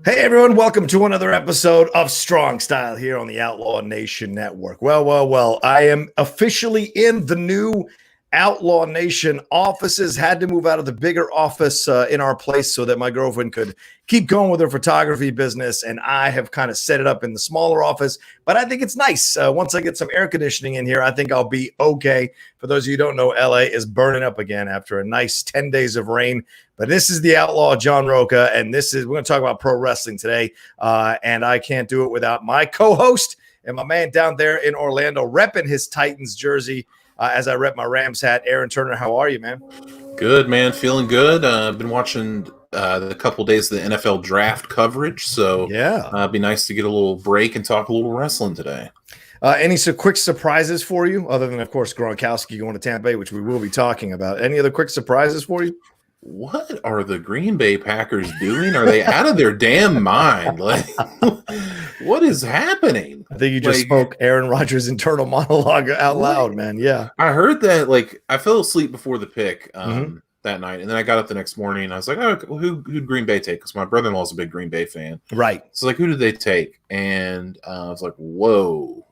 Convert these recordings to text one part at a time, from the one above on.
Hey everyone, welcome to another episode of Strong Style here on the Outlaw Nation Network. Well, I am officially in the new Outlaw Nation offices. Had to move out of the bigger office in our place so that my girlfriend could keep going with her photography business, and I have kind of set it up in the smaller office, but I think it's nice. Once I get some air conditioning in here, I think I'll be okay. For those of you who don't know, LA is burning up again after a nice 10 days of rain. But this is the Outlaw John Rocha, and we're going to talk about pro wrestling today. And I can't do it without my co-host and my man down there in Orlando, repping his Titans jersey as I rep my Rams hat. Aaron Turner, how are you, man? Good, man. Feeling good. I've been watching the couple days of the NFL draft coverage, so yeah, it'd be nice to get a little break and talk a little wrestling today. Any quick surprises for you, other than, of course, Gronkowski going to Tampa Bay, which we will be talking about? Any other quick surprises for you? What are the Green Bay Packers doing? Are they out of their damn mind? Like, what is happening? I think you just spoke Aaron Rodgers' internal monologue out loud, man. Yeah. I heard that, I fell asleep before the pick that night, and then I got up the next morning, and I was like, oh, who'd Green Bay take? Because my brother-in-law is a big Green Bay fan. Right. So, who did they take? And I was like, whoa.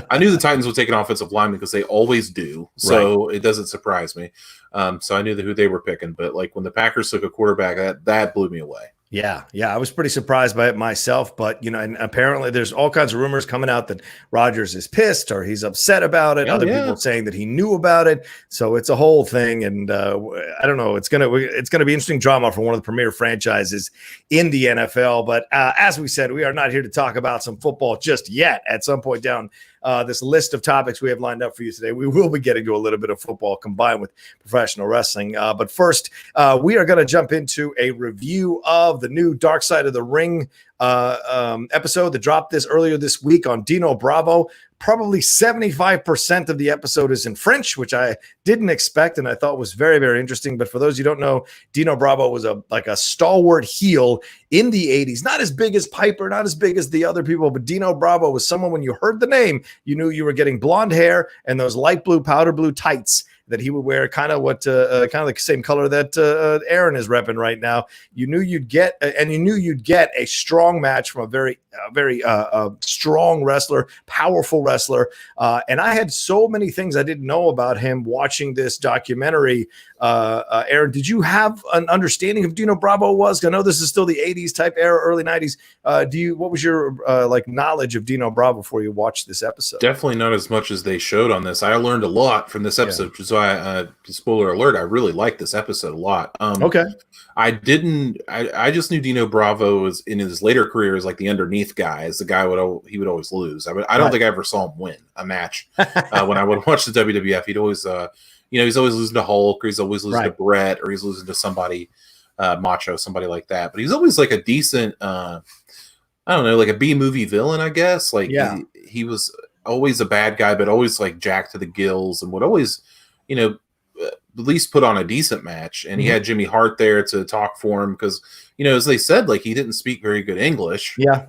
I knew the Titans would take an offensive lineman because they always do. So, It doesn't surprise me. So, I knew who they were picking. But, when the Packers took a quarterback, that blew me away. Yeah, I was pretty surprised by it myself, but and apparently there's all kinds of rumors coming out that Rodgers is pissed or he's upset about it. Other people saying that he knew about it, so it's a whole thing. And I don't know, it's gonna be interesting drama for one of the premier franchises in the NFL. But as we said, we are not here to talk about some football just yet. At some point down this list of topics we have lined up for you today, we will be getting to a little bit of football combined with professional wrestling. But first, we are going to jump into a review of the new Dark Side of the Ring episode that dropped earlier this week on Dino Bravo. Probably 75% of the episode is in French, which I didn't expect and I thought was very, very interesting. But for those who don't know, Dino Bravo was a stalwart heel in the 80s. Not as big as Piper, not as big as the other people, but Dino Bravo was someone, when you heard the name, you knew you were getting blonde hair and those light blue, powder blue tights that he would wear, kind of the same color that Aaron is repping right now. You knew you'd get a strong match from a very strong wrestler, powerful wrestler. And I had so many things I didn't know about him watching this documentary. Aaron, did you have an understanding of Dino Bravo was? I know this is still the 80s type era, early 90s. What was your knowledge of Dino Bravo before you watched this episode? Definitely not as much as they showed on this. I learned a lot from this episode, which is why, spoiler alert, I really liked this episode a lot. Okay. I just knew Dino Bravo was in his later career as the underneath guy, as the guy he would always lose. I don't think I ever saw him win a match. When I would watch the WWF, he'd always, he's always losing to Hulk, or he's always losing to Brett, or he's losing to somebody, Macho, somebody like that. But he's always a decent, I don't know, a B movie villain, I guess. He was always a bad guy, but always jacked to the gills, and would always, at least put on a decent match. And he had Jimmy Hart there to talk for him because, as they said, he didn't speak very good English. Yeah.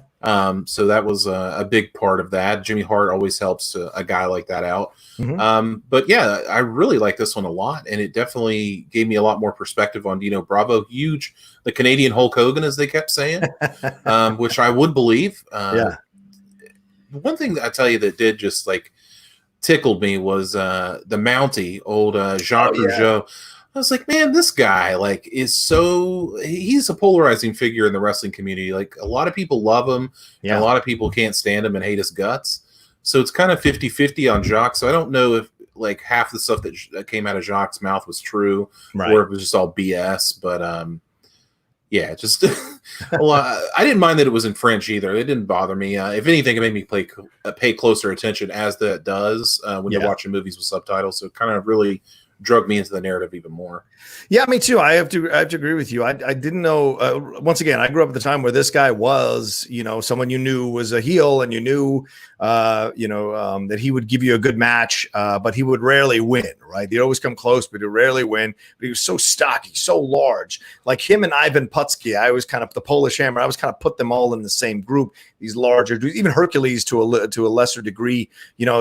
So that was a big part of that. Jimmy Hart always helps a guy like that out. But yeah, I really like this one a lot, and it definitely gave me a lot more perspective on Dino Bravo. Huge, the Canadian Hulk Hogan, as they kept saying, which I would believe. One thing that I tell you that did just tickled me was the Mountie, old Jacques Rougeau. I was like, man, this guy he's a polarizing figure in the wrestling community. A lot of people love him, and a lot of people can't stand him and hate his guts. So it's kind of 50-50 on Jacques. So I don't know if half the stuff that came out of Jacques' mouth was true, or if it was just all BS. But yeah, just I didn't mind that it was in French either. It didn't bother me. If anything, it made me pay closer attention, as that does when you're watching movies with subtitles. So it kind of really drug me into the narrative even more. Yeah, me too. I have to agree with you. I didn't know. Once again, I grew up at the time where this guy was, someone you knew was a heel, and you knew, that he would give you a good match, but he would rarely win. Right? He'd always come close, but he'd rarely win. But he was so stocky, so large. Like him and Ivan Putski, I always kind of the Polish Hammer. I always kind of put them all in the same group. these larger dudes, even Hercules to a lesser degree,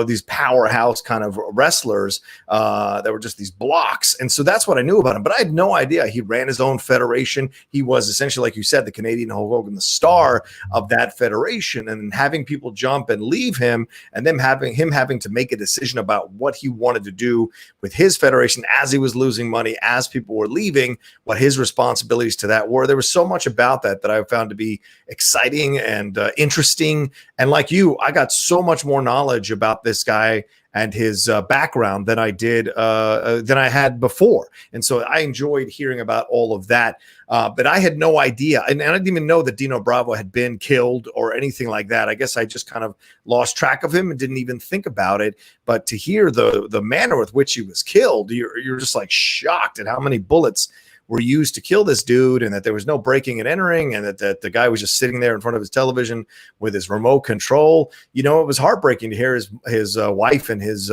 these powerhouse kind of wrestlers that were just these blocks. And so that's what I knew about him. But I had no idea he ran his own federation. He was essentially, like you said, the Canadian Hulk Hogan, the star of that federation, and having people jump and leave him, and then having to make a decision about what he wanted to do with his federation as he was losing money, as people were leaving, what his responsibilities to that were. There was so much about that I found to be exciting and interesting. And like you, I got so much more knowledge about this guy and his background than I had before. And so I enjoyed hearing about all of that. But I had no idea. And I didn't even know that Dino Bravo had been killed or anything like that. I guess I just kind of lost track of him and didn't even think about it. But to hear the manner with which he was killed, you're just like shocked at how many bullets were used to kill this dude, and that there was no breaking and entering, and that the guy was just sitting there in front of his television with his remote control. It was heartbreaking to hear his wife and his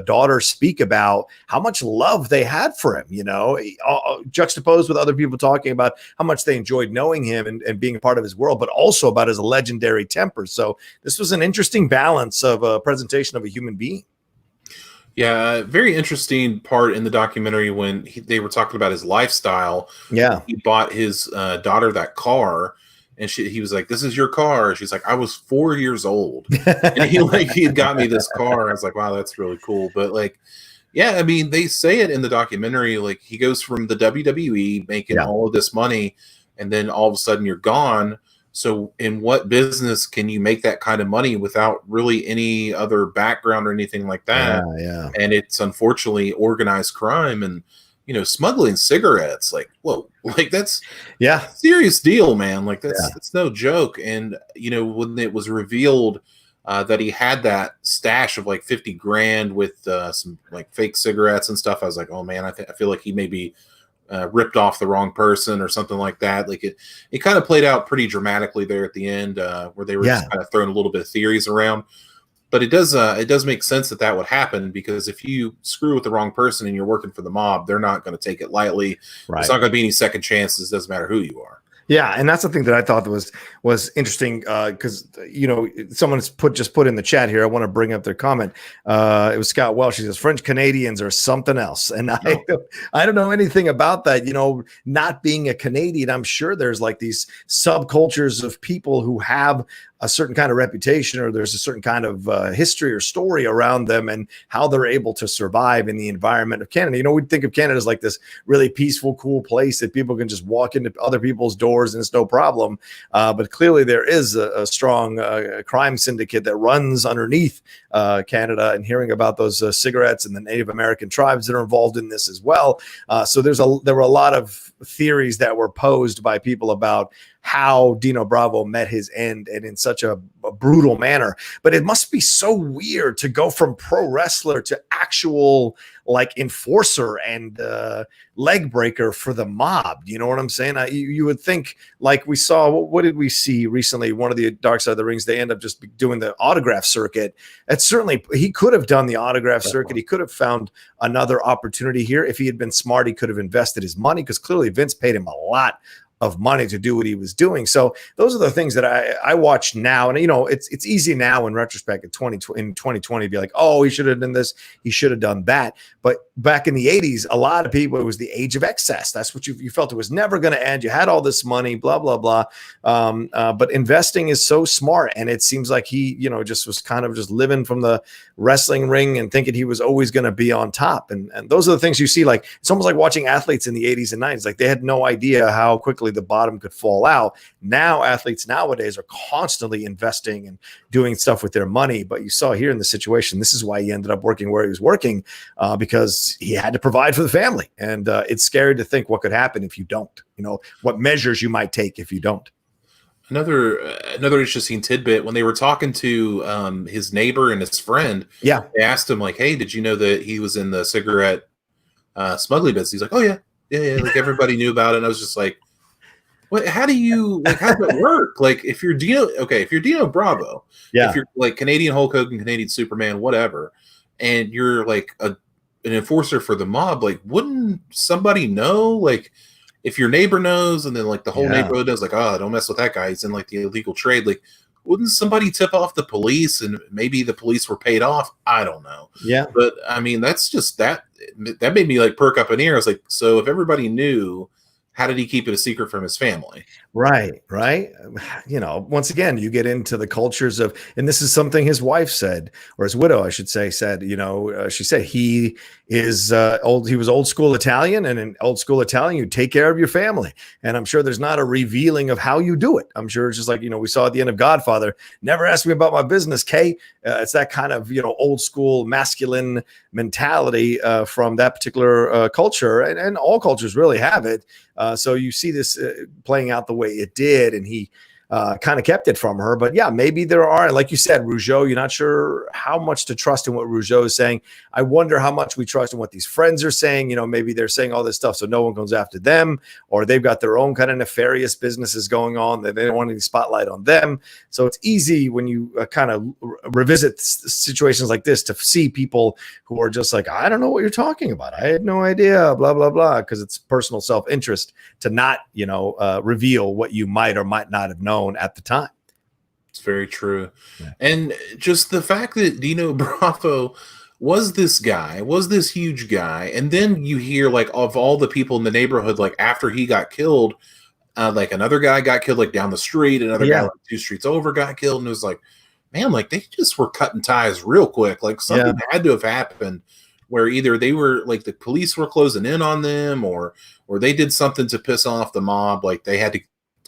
daughter speak about how much love they had for him, juxtaposed with other people talking about how much they enjoyed knowing him and being a part of his world, but also about his legendary temper. So this was an interesting balance of a presentation of a human being. Yeah, very interesting part in the documentary when they were talking about his lifestyle. Yeah. He bought his daughter that car, and he was like, "This is your car." She's like, "I was 4 years old." And he had got me this car. I was like, "Wow, that's really cool." But yeah, I mean, they say it in the documentary, he goes from the WWE making all of this money, and then all of a sudden you're gone. So in what business can you make that kind of money without really any other background or anything like that? Yeah. And it's unfortunately organized crime and, smuggling cigarettes. Whoa, that's a serious deal, man. That's no joke. And, when it was revealed that he had that stash of 50 grand with some fake cigarettes and stuff, I was like, oh man, I feel like he may be ripped off the wrong person or something like that. It kind of played out pretty dramatically there at the end, where they were just kind of throwing a little bit of theories around. But it does make sense that would happen, because if you screw with the wrong person and you're working for the mob, they're not going to take it lightly. Right. There's not going to be any second chances. It doesn't matter who you are. Yeah, and that's the thing that I thought was interesting, because someone's put in the chat here. I want to bring up their comment. It was Scott Welsh. He says French Canadians are something else, and I don't know anything about that. Not being a Canadian, I'm sure there's these subcultures of people who have a certain kind of reputation, or there's a certain kind of history or story around them, and how they're able to survive in the environment of Canada. We'd think of Canada as this really peaceful, cool place that people can just walk into other people's doors and it's no problem. But clearly there is a strong crime syndicate that runs underneath Canada, and hearing about those cigarettes and the Native American tribes that are involved in this as well. So there were a lot of theories that were posed by people about how Dino Bravo met his end, and in such a brutal manner. But it must be so weird to go from pro wrestler to actual enforcer and leg breaker for the mob. You know what I'm saying? You would think, we saw, what did we see recently? One of the Dark Side of the Rings, they end up just doing the autograph circuit. It's certainly, he could have done the autograph circuit. He could have found another opportunity here. If he had been smart, he could have invested his money, because clearly Vince paid him a lot of money to do what he was doing. So those are the things that I watch now. And, it's easy now in retrospect in 2020 to be like, oh, he should have done this, he should have done that. But back in the 80s, a lot of people, it was the age of excess. That's what you felt it was never going to end. You had all this money, blah, blah, blah. But investing is so smart. And it seems like he, just was kind of just living from the wrestling ring and thinking he was always going to be on top. And those are the things you see. It's almost like watching athletes in the 80s and 90s. They had no idea how quickly the bottom could fall out. Now athletes nowadays are constantly investing and doing stuff with their money. But you saw here in the situation, this is why he ended up working where he was working, because he had to provide for the family. And it's scary to think what could happen if you don't, what measures you might take if you don't. Another interesting tidbit, when they were talking to his neighbor and his friend, they asked him hey, did you know that he was in the cigarette smuggling business? He's like, oh yeah. Everybody knew about it. And I was just like, what? How do you how does it work? If you're Dino Bravo, if you're Canadian Hulk Hogan, Canadian Superman, whatever, and you're an enforcer for the mob, wouldn't somebody know? If your neighbor knows, and then the whole neighborhood knows, oh, don't mess with that guy, he's in the illegal trade. wouldn't somebody tip off the police and maybe the police were paid off? I don't know. Yeah. But I mean, that's just that made me like perk up an ear. I was like, so if everybody knew, how did he keep it a secret from his family? Right. You know, once again, you get into the cultures of, and this is something his wife said, or his widow, I should say, said, you know, she said he is he was old school Italian, and in old school Italian, you take care of your family. And I'm sure there's not a revealing of how you do it. I'm sure it's just like, you know, we saw at the end of Godfather, never ask me about my business, Kay. It's that kind of, you know, old school masculine mentality from that particular culture, and all cultures really have it. So you see this playing out the way it did, and he kind of kept it from her. But yeah, maybe there are, like you said, Rougeau, you're not sure how much to trust in what Rougeau is saying. I wonder how much we trust in what these friends are saying. You know, maybe they're saying all this stuff so no one goes after them, or they've got their own kind of nefarious businesses going on that they don't want any spotlight on them. So it's easy when you kind of revisit situations like this to see people who are just like, I don't know what you're talking about. I had no idea, blah, blah, blah, because it's personal self-interest to not, you know, reveal what you might or might not have known at the time. It's very true. Yeah. And just the fact that Dino Bravo was this huge guy, and then you hear like of all the people in the neighborhood, like after he got killed, like another guy got killed like down the street, another guy like 2 streets over got killed, and it was like, man, like they just were cutting ties real quick. Like something had to have happened where either they were like the police were closing in on them, or they did something to piss off the mob. Like they had to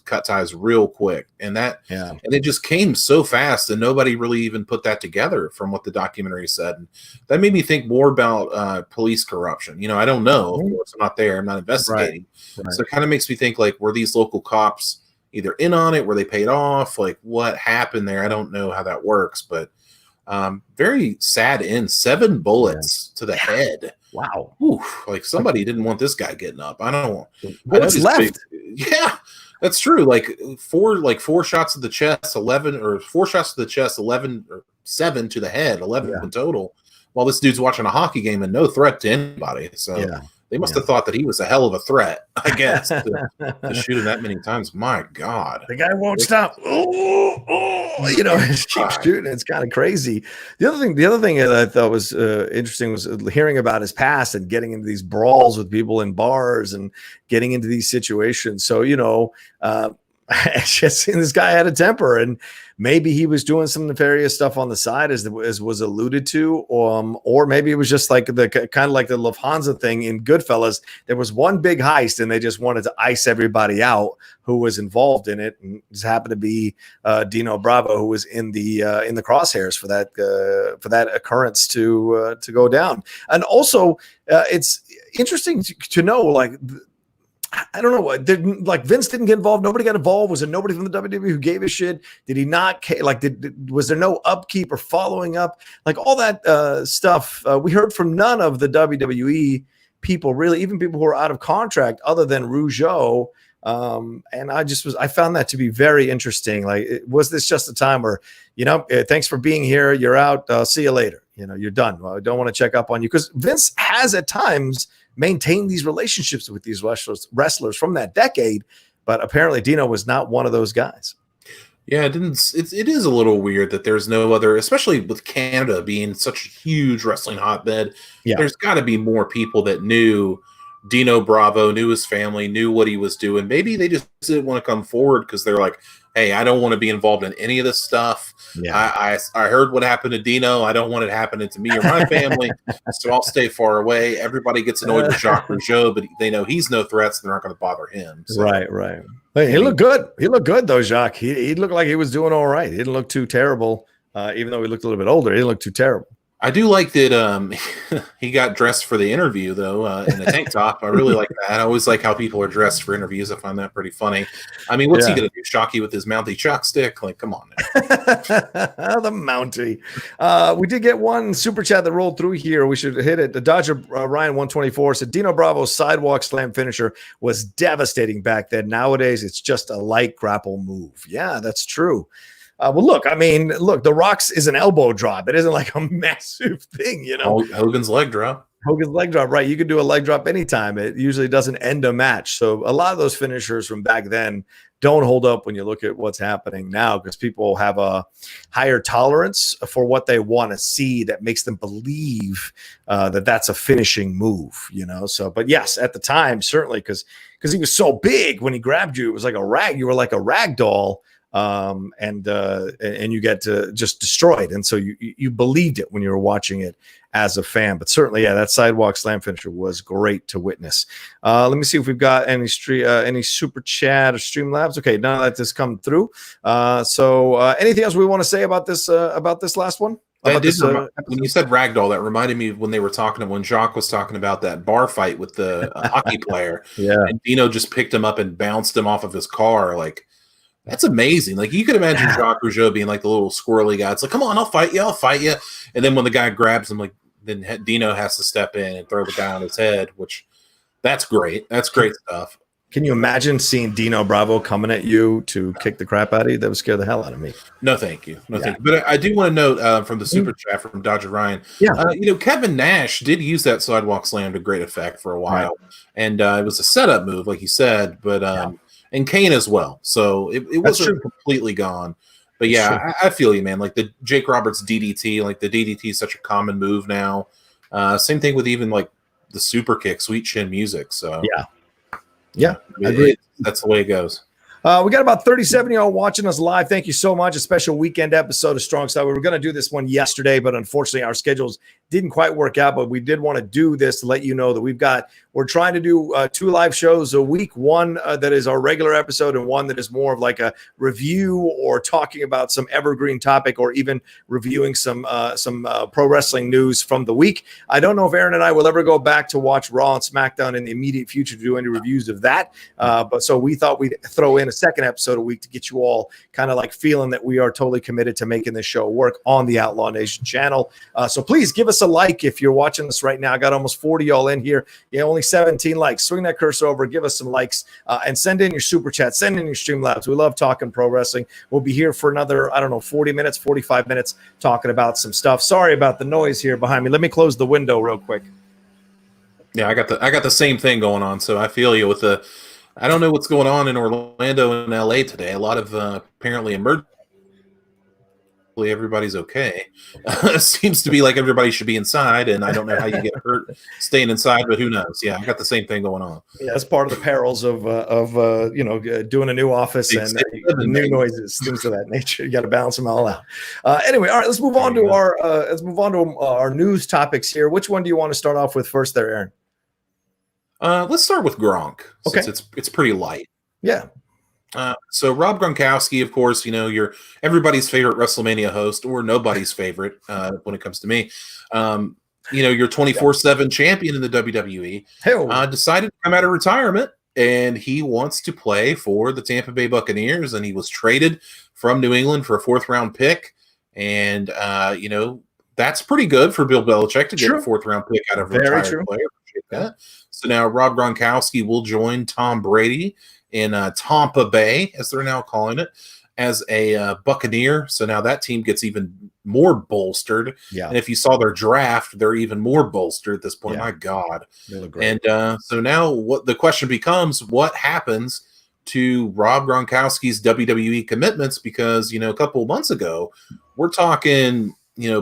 cut ties real quick, and and it just came so fast, and nobody really even put that together from what the documentary said. And that made me think more about police corruption. You know, I don't know, of course, I'm not there, I'm not investigating. Right. So it kind of makes me think, like, were these local cops either in on it, were they paid off, like what happened there? I don't know how that works, but very sad end. 7 bullets to the head. Wow. Oof, like somebody didn't want this guy getting up. I don't know what's left. Yeah, that's true. Like 4 shots to the chest, 11, or 4 shots to the chest, 11, or 7 to the head, 11 in total. While this dude's watching a hockey game and no threat to anybody. So they must have thought that he was a hell of a threat, I guess, to shoot him that many times. My God, the guy won't stop. You know, keep shooting. It's kind of crazy. The other thing that I thought was interesting was hearing about his past and getting into these brawls with people in bars and getting into these situations. So, you know, just this guy had a temper, and maybe he was doing some nefarious stuff on the side, as was alluded to, or maybe it was just like the kind of like the Lufthansa thing in Goodfellas. There was one big heist, and they just wanted to ice everybody out who was involved in it, and just happened to be Dino Bravo, who was in the crosshairs for that occurrence to go down. And also, it's interesting to know, like, I don't know. Like Vince didn't get involved. Nobody got involved. Was there nobody from the WWE who gave a shit? Did he not? Like, was there no upkeep or following up? Like all that stuff. We heard from none of the WWE people, really, even people who are out of contract, other than Rougeau. And I found that to be very interesting. Like, was this just a time where, you know, thanks for being here. You're out. See you later. You know, you're done. Well, I don't want to check up on you, because Vince has at times maintain these relationships with these wrestlers from that decade, but apparently Dino was not one of those guys. Yeah, it is a little weird that there's no other, especially with Canada being such a huge wrestling hotbed. Yeah. There's got to be more people that knew Dino Bravo, knew his family, knew what he was doing. Maybe they just didn't want to come forward because they're like, hey, I don't want to be involved in any of this stuff. Yeah. I heard what happened to Dino. I don't want it happening to me or my family, so I'll stay far away. Everybody gets annoyed with Jacques Rougeau, but they know he's no threat, so they're not going to bother him. So. Right. Hey, he looked good. He looked good, though, Jacques. He looked like he was doing all right. He didn't look too terrible, even though he looked a little bit older. He didn't look too terrible. I do like that he got dressed for the interview, though, in a tank top. I really like that. I always like how people are dressed for interviews. I find that pretty funny. I mean, what's he going to do? Shock you with his Mountie chalk stick? Like, come on. The Mountie. We did get one super chat that rolled through here. We should hit it. The Dodger Ryan 124 said, Dino Bravo's sidewalk slam finisher was devastating back then. Nowadays, it's just a light grapple move. Yeah, that's true. Well, look, The Rock's is an elbow drop. It isn't like a massive thing, you know. Hogan's leg drop. Hogan's leg drop, right? You can do a leg drop anytime. It usually doesn't end a match. So a lot of those finishers from back then don't hold up when you look at what's happening now, because people have a higher tolerance for what they want to see that makes them believe that that's a finishing move, So, but yes, at the time, certainly, because he was so big when he grabbed you, it was like a rag. You were like a rag doll. And you get just destroyed. And so you believed it when you were watching it as a fan. But certainly, yeah, that sidewalk slam finisher was great to witness. Let me see if we've got any super chat or Streamlabs. Okay, none of that has come through. So anything else we want to say about this last one? When you said ragdoll, that reminded me of when they were when Jacques was talking about that bar fight with the hockey player. Yeah, and Dino just picked him up and bounced him off of his car. Like, that's amazing. Like, you could imagine Jacques Rougeau being like the little squirrely guy. It's like, come on, I'll fight you. And then when the guy grabs him, like, then Dino has to step in and throw the guy on his head, which that's great. That's great stuff. Can you imagine seeing Dino Bravo coming at you to kick the crap out of you? That would scare the hell out of me. No, thank you. Thank you. But I do want to note from the super chat from Dodger Ryan, Kevin Nash did use that sidewalk slam to great effect for a while. Right. And it was a setup move, like you said, but and Kane as well. So it wasn't completely gone. But yeah, I feel you, man. Like the Jake Roberts DDT, like the DDT is such a common move now. Same thing with even like the super kick, sweet chin music. So yeah, I agree. That's the way it goes. We got about 37 y'all watching us live. Thank you so much. A special weekend episode of Strong Style. We were going to do this one yesterday, but unfortunately our schedules didn't quite work out. But we did want to do this to let you know that we're trying to do 2 live shows a week. One that is our regular episode, and one that is more of like a review or talking about some evergreen topic, or even reviewing some pro wrestling news from the week. I don't know if Aaron and I will ever go back to watch Raw and SmackDown in the immediate future to do any reviews of that. But so we thought we'd throw in a second episode a week to get you all kind of like feeling that we are totally committed to making this show work on the Outlaw Nation channel. So please give us a like if you're watching this right now. I got almost 40 y'all in here. Only 17 likes. Swing that cursor over, give us some likes, and send in your super chat, send in your Streamlabs. We love talking pro wrestling. We'll be here for another, 40 minutes, 45 minutes talking about some stuff. Sorry about the noise here behind me. Let me close the window real quick. Yeah, I got the same thing going on, so I feel you with I don't know what's going on in Orlando and LA today. A lot of apparently emergency. Everybody's okay. Seems to be like everybody should be inside, and I don't know how you get hurt staying inside, but who knows? Yeah, I got the same thing going on. Yeah, that's part of the perils of doing a new office and new noises, things of that nature. You got to balance them all out. Anyway, all right, let's move on to our news topics here. Which one do you want to start off with first, there, Aaron? Let's start with Gronk, since it's pretty light. Yeah. So Rob Gronkowski, of course, you're everybody's favorite WrestleMania host, or nobody's favorite when it comes to me. You're 24/7 champion in the WWE. Decided to come out of retirement, and he wants to play for the Tampa Bay Buccaneers, and he was traded from New England for a 4th-round pick. And that's pretty good for Bill Belichick to get a 4th-round pick out of a retired player. So now Rob Gronkowski will join Tom Brady in Tampa Bay, as they're now calling it, as a Buccaneer. So now that team gets even more bolstered. Yeah. And if you saw their draft, they're even more bolstered at this point. Yeah. My God. They look great. And so now what the question becomes, what happens to Rob Gronkowski's WWE commitments? Because, a couple of months ago, we're talking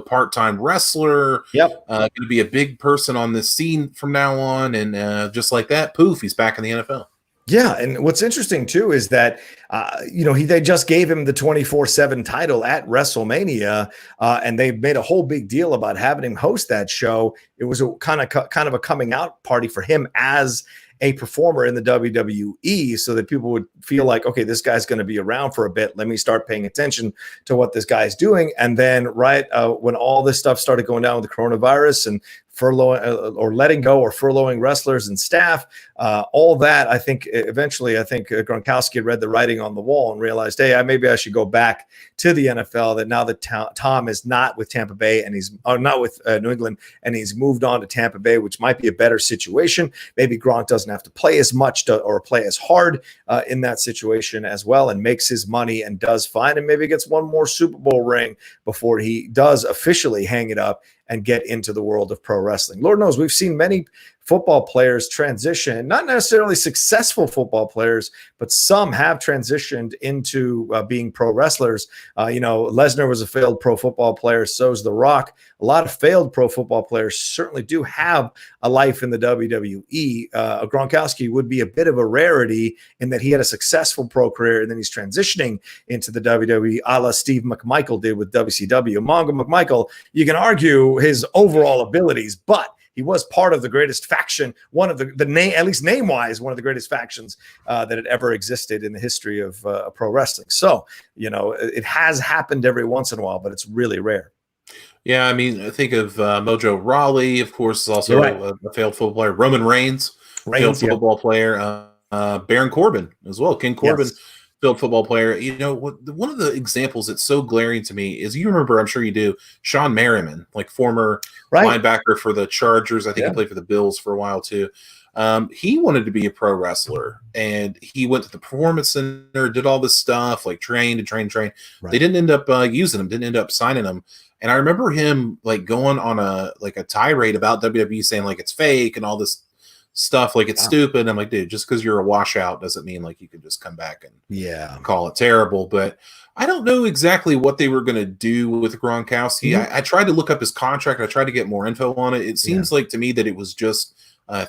part-time wrestler, going to be a big person on this scene from now on. And just like that, poof, he's back in the NFL. Yeah, and what's interesting too is that they just gave him the 24/7 title at WrestleMania, and they made a whole big deal about having him host that show. It was a kind of a coming out party for him as a performer in the WWE, so that people would feel like, okay, this guy's going to be around for a bit. Let me start paying attention to what this guy's doing. And then when all this stuff started going down with the coronavirus and furloughing or letting go or furloughing wrestlers and staff, all that, I think Gronkowski had read the writing on the wall and realized, hey, maybe I should go back to the NFL. That now that Tom is not with Tampa Bay and he's not with New England, and he's moved on to Tampa Bay, which might be a better situation. Maybe Gronk doesn't have to play as much or play as hard in that situation as well, and makes his money and does fine, and maybe gets one more Super Bowl ring before he does officially hang it up and get into the world of pro wrestling. Lord knows we've seen many football players transition, not necessarily successful football players, but some have transitioned into being pro wrestlers. Lesnar was a failed pro football player. So is The Rock. A lot of failed pro football players certainly do have a life in the WWE. Gronkowski would be a bit of a rarity in that he had a successful pro career and then he's transitioning into the WWE, a la Steve McMichael did with WCW. Mongo McMichael, you can argue his overall abilities, but he was part of the greatest faction, one of the name, at least name-wise, one of the greatest factions that had ever existed in the history of pro wrestling. So, it has happened every once in a while, but it's really rare. Yeah, I mean, think of Mojo Rawley, of course, is also a failed football player. Roman Reigns, failed football player. Baron Corbin as well. King Corbin, failed football player. One of the examples that's so glaring to me is, you remember, I'm sure you do, Sean Merriman, like former linebacker for the Chargers. I think he played for the Bills for a while too. He wanted to be a pro wrestler, and he went to the Performance Center, did all this stuff, like train. Right. They didn't end up using him, didn't end up signing him. And I remember him like going on a tirade about WWE, saying like it's fake and all this stuff, like it's stupid. I'm like, dude, just because you're a washout doesn't mean like you can just come back and call it terrible. But I don't know exactly what they were going to do with Gronkowski. I tried to look up his contract. I tried to get more info on it. It seems like to me that it was just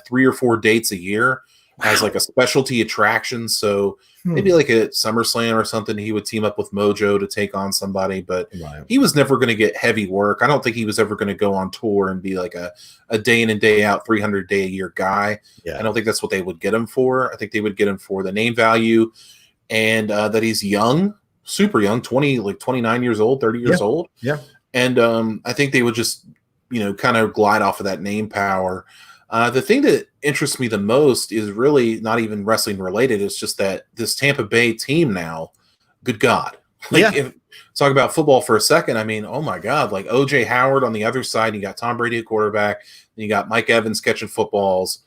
3 or 4 dates a year as like a specialty attraction. So maybe like a SummerSlam or something, he would team up with Mojo to take on somebody, but he was never going to get heavy work. I don't think he was ever going to go on tour and be like a day in and day out, 300 day a year guy. I don't think that's what they would get him for. I think they would get him for the name value and that he's young, super young, 29 years old, 30 years old. And I think they would just, kind of glide off of that name power. The thing that interests me the most is really not even wrestling related. It's just that this Tampa Bay team now, good God. Talk about football for a second. I mean, oh my God, like OJ Howard on the other side, you got Tom Brady at quarterback, and you got Mike Evans catching footballs.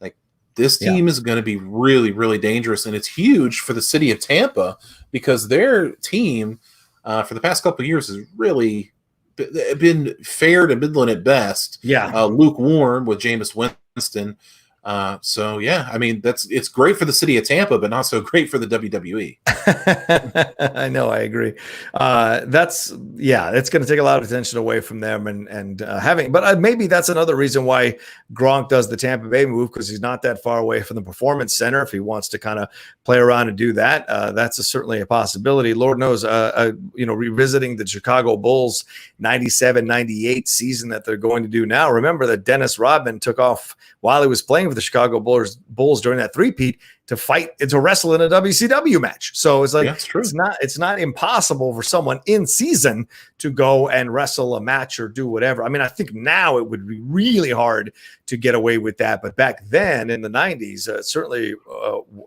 Like this team is going to be really, really dangerous. And it's huge for the city of Tampa because their team for the past couple of years has really been fair to middling at best. Lukewarm with Jameis Winston. I mean, it's great for the city of Tampa, but not so great for the WWE. I know, I agree. It's going to take a lot of attention away from them and having, but maybe that's another reason why Gronk does the Tampa Bay move, because he's not that far away from the Performance Center. If he wants to kind of play around and do that, that's certainly a possibility. Lord knows, revisiting the Chicago Bulls 97-98 season that they're going to do now. Remember that Dennis Rodman took off while he was playing for the Chicago Bulls during that three-peat to wrestle in a WCW match. So it's like, it's not impossible for someone in season to go and wrestle a match or do whatever. I mean, I think now it would be really hard to get away with that. But back then in the 90s, certainly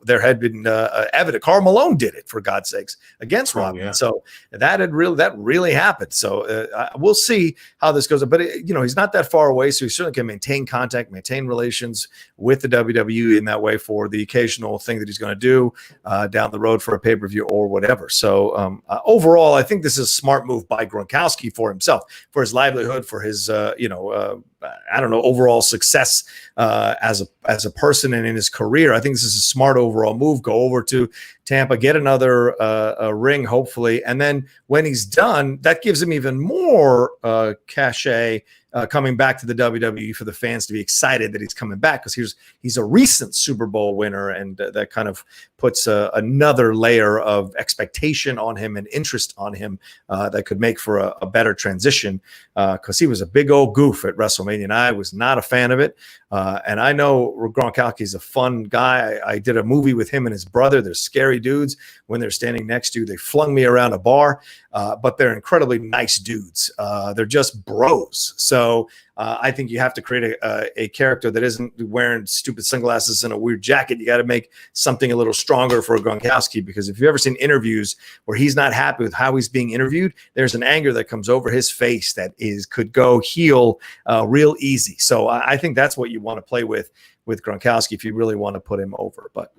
there had been evidence. Karl Malone did it, for God's sakes, against Rodman. So that really happened. So we'll see how this goes. But he's not that far away, so he certainly can maintain contact, maintain relations with the WWE in that way for the occasional thing that he's going to do down the road for a pay-per-view or whatever. So overall, I think this is a smart move by Gronkowski for himself, for his livelihood, for his overall success as a person and in his career. I think this is a smart overall move. Go over to Tampa, get another ring, hopefully, and then when he's done, that gives him even more cachet coming back to the WWE for the fans to be excited that he's coming back, because he's a recent Super Bowl winner, and that kind of puts another layer of expectation on him and interest on him that could make for a better transition, because he was a big old goof at WrestleMania, and I was not a fan of it. And I know Gronkowski is a fun guy. I did a movie with him and his brother. They're scary dudes when they're standing next to you. They flung me around a bar, but they're incredibly nice dudes. They're just bros. So I think you have to create a character that isn't wearing stupid sunglasses and a weird jacket. You got to make something a little stronger for Gronkowski, because if you've ever seen interviews where he's not happy with how he's being interviewed, there's an anger that comes over his face that could go heel real easy. So I think that's what you want to play with Gronkowski if you really want to put him over. But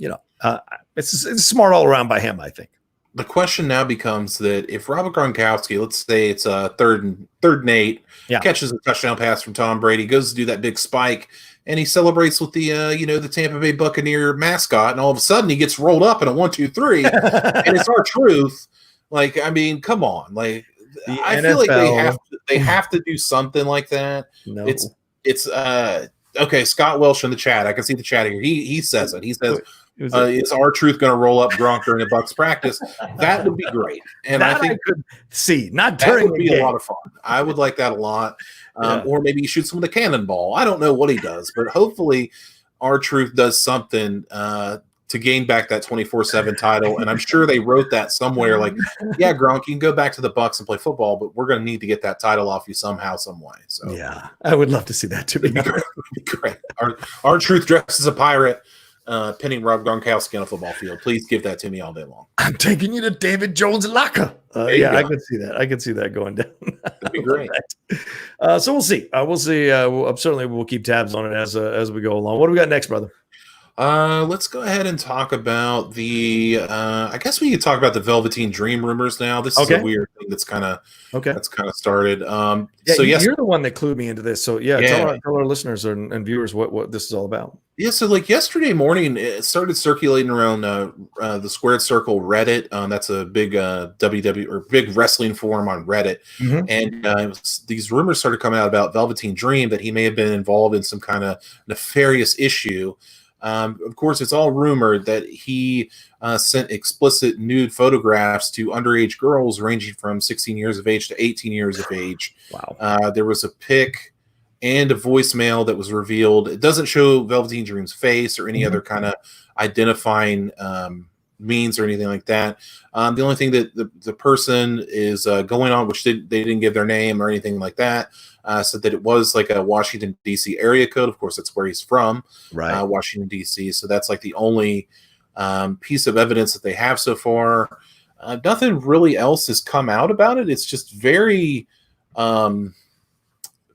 it's smart all around by him, I think. the question now becomes that if Robert Gronkowski, let's say it's a third and 8, catches a touchdown pass from Tom Brady, goes to do that big spike, and he celebrates with the the Tampa Bay Buccaneer mascot, and all of a sudden he gets rolled up in a 1-2-3, and it's R-Truth. Like, I mean, come on, like I feel like they have to do something like that. No. It's okay. Scott Welsh in the chat, I can see the chat here. He says it. He says. Is R-Truth going to roll up Gronk during a Bucs practice? That would be great, and I think could see not that during would be a lot of fun. I would like that a lot, or maybe he shoots him with a cannonball. I don't know what he does, but hopefully R-Truth does something to gain back that 24/7 title. And I'm sure they wrote that somewhere. Like, yeah, Gronk, you can go back to the Bucs and play football, but we're going to need to get that title off you somehow, some way. So yeah, I would love to see that too. It'd be great. R-Truth dressed as a pirate. Pinning Rob Gronkowski on a football field. Please give that to me all day long. I'm taking you to David Jones' locker. Yeah, I could see that. I could see that going down. That'd be great. So we'll see. We'll see. Certainly, we'll keep tabs on it as we go along. What do we got next, brother? Let's go ahead and talk about the. I guess we could talk about the Velveteen Dream rumors now. This is a weird thing that's kind of started. So yes, you're the one that clued me into this. So tell our listeners and viewers what this is all about. Yeah, so like yesterday morning, it started circulating around the Squared Circle Reddit. That's a big WWE or big wrestling forum on Reddit, and these rumors started coming out about Velveteen Dream that he may have been involved in some kind of nefarious issue. Of course, it's all rumored that he sent explicit nude photographs to underage girls ranging from 16 years of age to 18 years of age. Wow. There was a pic and a voicemail that was revealed. It doesn't show Velveteen Dream's face or any other kind of identifying means or anything like that. The only thing that the person is going on, which they didn't give their name or anything like that, said that it was like a Washington, D.C. area code. Of course, that's where he's from, right? Washington, D.C. So that's like the only piece of evidence that they have so far. Nothing really else has come out about it. It's just very,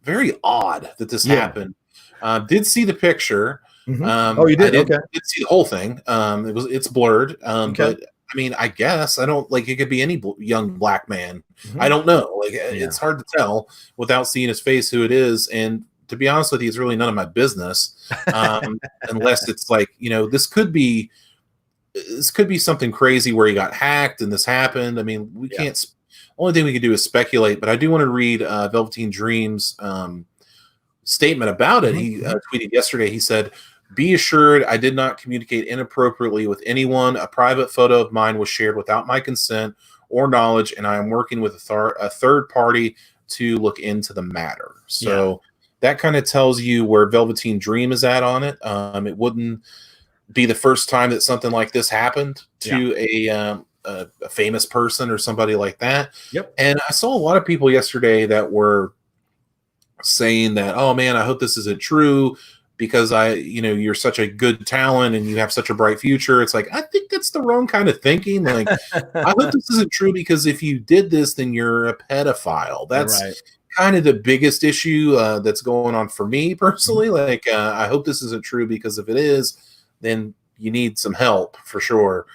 very odd that this happened. Did see the picture. Oh, you did? I did see the whole thing. It's blurred. But I mean, I guess I don't like it could be any young black man. I don't know. Like it's hard to tell without seeing his face who it is. And to be honest with you, it's really none of my business. Unless it's like, this could be something crazy where he got hacked and this happened. I mean, we can't. Only thing we can do is speculate. But I do want to read Velveteen Dream's statement about it. He tweeted yesterday. He said, "Be assured I did not communicate inappropriately with anyone. A private photo of mine was shared without my consent or knowledge, and I am working with a third party to look into the matter." So that kind of tells you where Velveteen Dream is at on it. It wouldn't be the first time that something like this happened to a famous person or somebody like that. Yep. And I saw a lot of people yesterday that were saying that, "Oh man, I hope this isn't true because you're such a good talent and you have such a bright future." It's like, I think that's the wrong kind of thinking. Like, I hope this isn't true because if you did this, then you're a pedophile. That's kind of the biggest issue that's going on for me personally. Like, I hope this isn't true because if it is, then you need some help for sure.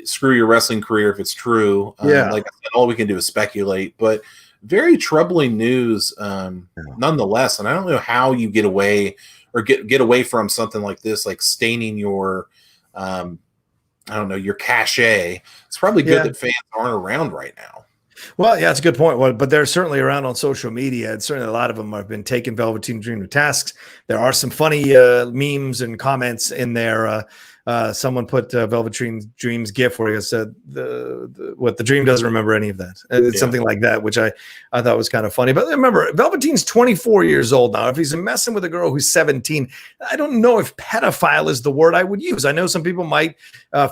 Screw your wrestling career if it's true. Like I said, all we can do is speculate, but very troubling news nonetheless. And I don't know how you get away or get away from something like this, like staining your, your cachet. It's probably good that fans aren't around right now. Well, yeah, it's a good point. Well, but they're certainly around on social media, and certainly a lot of them have been taking Velveteen Dream to tasks. There are some funny memes and comments in there. Someone put Velveteen Dream's GIF where he said, "What the Dream doesn't remember any of that." It's something like that, which I thought was kind of funny. But remember, Velveteen's 24 years old now. If he's messing with a girl who's 17, I don't know if pedophile is the word I would use. I know some people might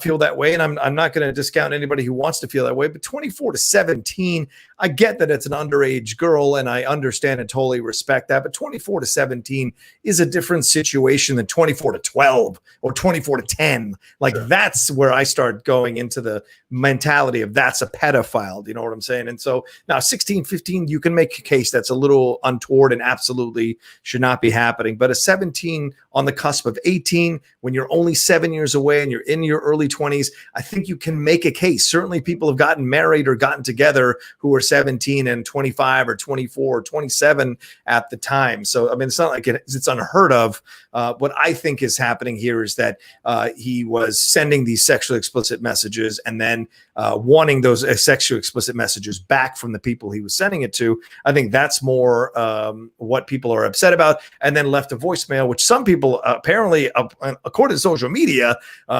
feel that way, and I'm not going to discount anybody who wants to feel that way. But 24 to 17, I get that it's an underage girl, and I understand and totally respect that. But 24 to 17 is a different situation than 24 to 12 or 24 to 10. Like, that's where I start going into the mentality of that's a pedophile. You know what I'm saying? And so now 16, 15, you can make a case that's a little untoward and absolutely should not be happening. But a 17 on the cusp of 18, when you're only 7 years away and you're in your early 20s, I think you can make a case. Certainly people have gotten married or gotten together who were 17 and 25 or 24 or 27 at the time. So, I mean, it's not like it's unheard of. What I think is happening here is that he was sending these sexually explicit messages and then wanting those sexually explicit messages back from the people he was sending it to. I think that's more what people are upset about. And then left a voicemail, which some people apparently, according to social media,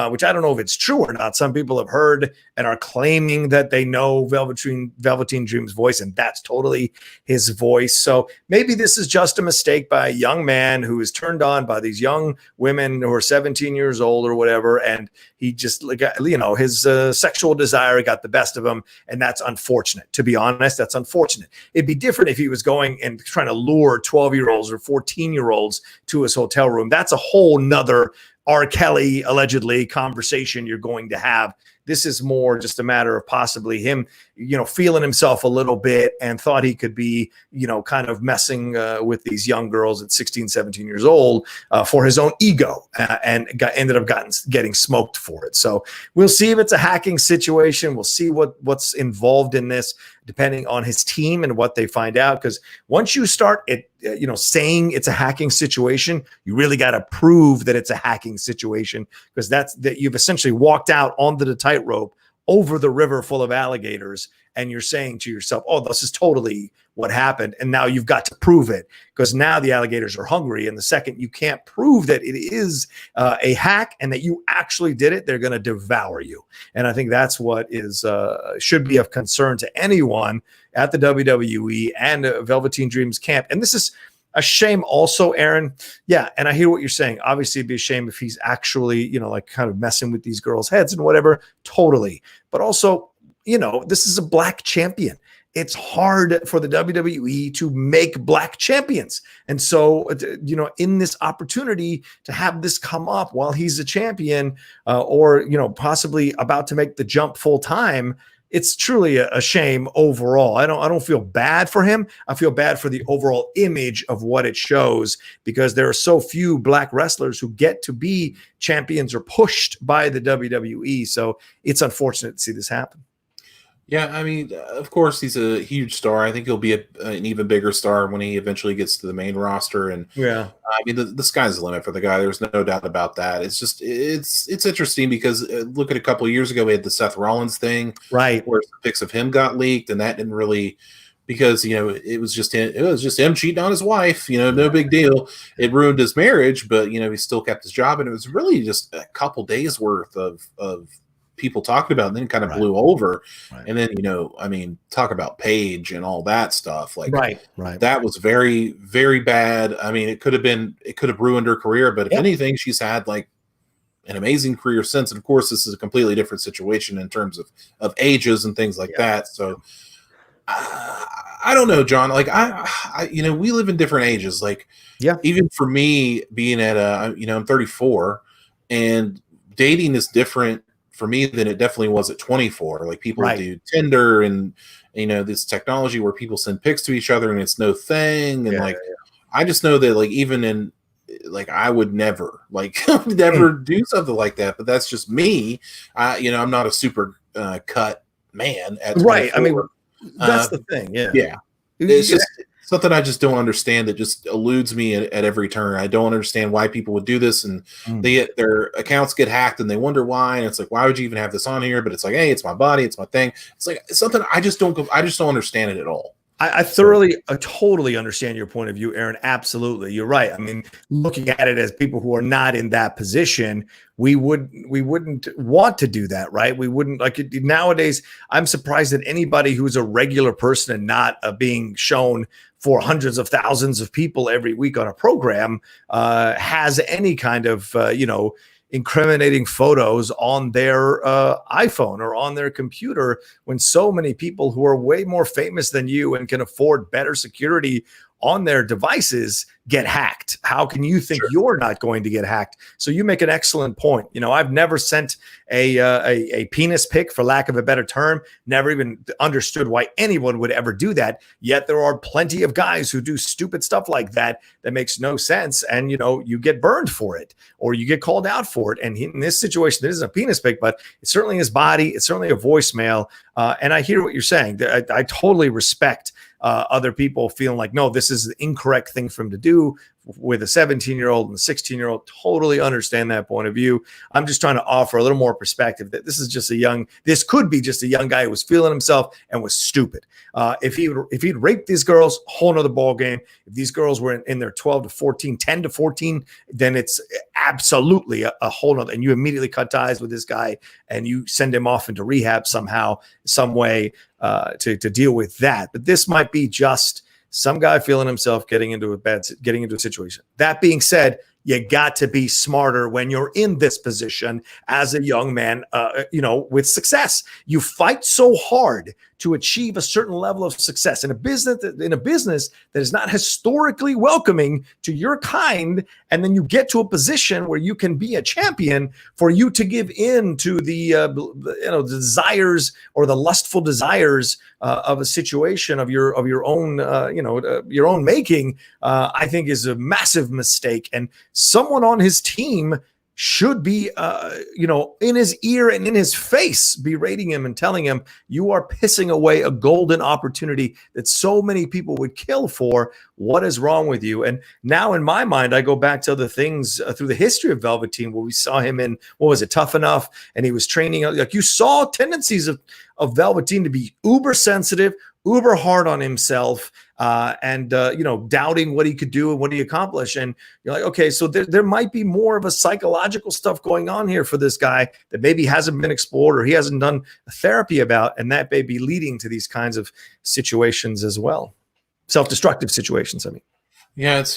which I don't know if it's true or not, some people have heard and are claiming that they know Velveteen Dream's voice, and that's totally his voice. So maybe this is just a mistake by a young man who is turned on by these young women who are 17 years old or whatever, and he just, his sexual desire got the best of him, and that's unfortunate. To be honest, that's unfortunate. It'd be different if he was going and trying to lure 12-year-olds or 14-year-olds to his hotel room. That's a whole nother R. Kelly allegedly conversation you're going to have. This is more just a matter of possibly him, feeling himself a little bit and thought he could be, kind of messing with these young girls at 16, 17 years old for his own ego and ended up getting smoked for it. So we'll see if it's a hacking situation. We'll see what's involved in this, depending on his team and what they find out. Because once you start saying it's a hacking situation, you really got to prove that it's a hacking situation, because that you've essentially walked out onto the tightrope over the river full of alligators, and you're saying to yourself, oh, this is totally what happened. And now you've got to prove it, because now the alligators are hungry. And the second you can't prove that it is a hack and that you actually did it, they're going to devour you. And I think that's what is should be of concern to anyone at the WWE and Velveteen Dream's camp. And this is a shame also, Aaron. Yeah, and I hear what you're saying. Obviously, it'd be a shame if he's actually, kind of messing with these girls' heads and whatever. Totally. But also, this is a black champion. It's hard for the WWE to make black champions. And so, in this opportunity to have this come up while he's a champion or, possibly about to make the jump full time, it's truly a shame overall. I don't feel bad for him. I feel bad for the overall image of what it shows, because there are so few black wrestlers who get to be champions or pushed by the WWE. So it's unfortunate to see this happen. Yeah, I mean, of course, he's a huge star. I think he'll be an even bigger star when he eventually gets to the main roster. And yeah, I mean, the sky's the limit for the guy. There's no doubt about that. It's just it's interesting because look at a couple of years ago, we had the Seth Rollins thing, right, where pics of him got leaked, and that didn't really, because it was just him cheating on his wife. No big deal. It ruined his marriage, but he still kept his job, and it was really just a couple days worth of people talking about, and then kind of blew over. Right. And then, I mean, talk about Paige and all that stuff. Like, right. That was very, very bad. I mean, it could have ruined her career, but if anything, she's had like an amazing career since. And of course, this is a completely different situation in terms of ages and things like that. So I don't know, John, like I we live in different ages. Like, even for me being at I'm 34, and dating is different for me than it definitely was at 24. Like, people do Tinder and this technology where people send pics to each other and it's no thing. And I just know that, like, even in, like, I would never do something like that, but that's just me. I'm not a super cut man at 24. Right. I mean, that's the thing. Yeah. It's just something I just don't understand. That just eludes me at every turn. I don't understand why people would do this, and their accounts get hacked and they wonder why. And it's like, why would you even have this on here? But it's like, hey, it's my body, it's my thing. It's like something I just don't understand it at all. I totally understand your point of view, Aaron. Absolutely. You're right. I mean, looking at it as people who are not in that position, we wouldn't want to do that, right? We wouldn't, like, nowadays. I'm surprised that anybody who's a regular person and not being shown for hundreds of thousands of people every week on a program has any kind of incriminating photos on their iPhone or on their computer when so many people who are way more famous than you and can afford better security on their devices get hacked? How can you think you're not going to get hacked? So you make an excellent point. I've never sent a penis pic, for lack of a better term, never even understood why anyone would ever do that. Yet there are plenty of guys who do stupid stuff like that makes no sense. And, you get burned for it or you get called out for it. And in this situation, this isn't a penis pic, but it's certainly his body. It's certainly a voicemail. And I hear what you're saying. I totally respect other people feeling like, no, this is the incorrect thing for him to do with a 17-year-old and a 16-year-old. Totally understand that point of view. I'm just trying to offer a little more perspective that this could be just a young guy who was feeling himself and was stupid. If he'd raped these girls, whole nother ball game. If these girls were in their 12 to 14, 10 to 14, then it's absolutely a whole nother, and you immediately cut ties with this guy and you send him off into rehab somehow, some way to deal with that. But this might be just some guy feeling himself getting into a situation. That being said, you got to be smarter when you're in this position as a young man, with success. You fight so hard to achieve a certain level of success in a business that is not historically welcoming to your kind, and then you get to a position where you can be a champion. For you to give in to the desires or the lustful desires of a situation of your own your own making, I think is a massive mistake. And someone on his team should be, in his ear and in his face, berating him and telling him, you are pissing away a golden opportunity that so many people would kill for. What is wrong with you? And now in my mind, I go back to other things through the history of Velveteen, where we saw him in, Tough Enough? And he was training, like you saw tendencies of Velveteen to be uber sensitive, uber hard on himself, and doubting what he could do and what he accomplished. And you're like, okay, so there might be more of a psychological stuff going on here for this guy that maybe hasn't been explored or he hasn't done therapy about, and that may be leading to these kinds of situations as well. Self-destructive situations, I mean. Yeah, it's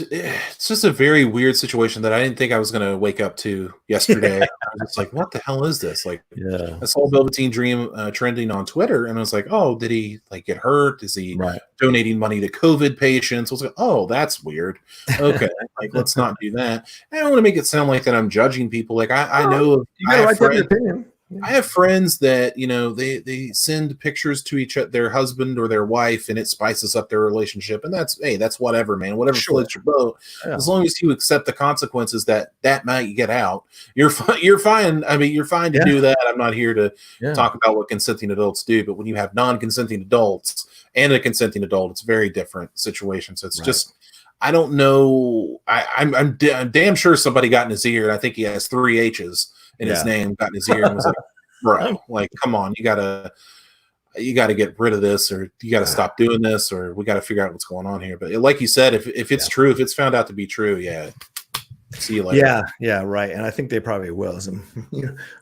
just a very weird situation that I didn't think I was going to wake up to yesterday. I was just like, what the hell is this? Like, I saw Velveteen Dream trending on Twitter, and I was like, oh, did he get hurt? Is he donating money to COVID patients? I was like, oh, that's weird. Okay, let's not do that. I don't want to make it sound like that I'm judging people. Like I know you got to write that opinion. I have friends that, they send pictures to their husband or their wife, and it spices up their relationship. And that's whatever, man, whatever floats your boat. Yeah. As long as you accept the consequences that might get out, you're fine. I mean, you're fine to do that. I'm not here to talk about what consenting adults do, but when you have non-consenting adults and a consenting adult, it's a very different situation. So it's just, I don't know. I'm damn sure somebody got in his ear, and I think he has 3 H's in his name, got in his ear, and was like, bro, come on, you gotta get rid of this, or you gotta stop doing this, or we gotta figure out what's going on here. But like you said, if it's true, if it's found out to be true, see you later. Yeah, right. And I think they probably will.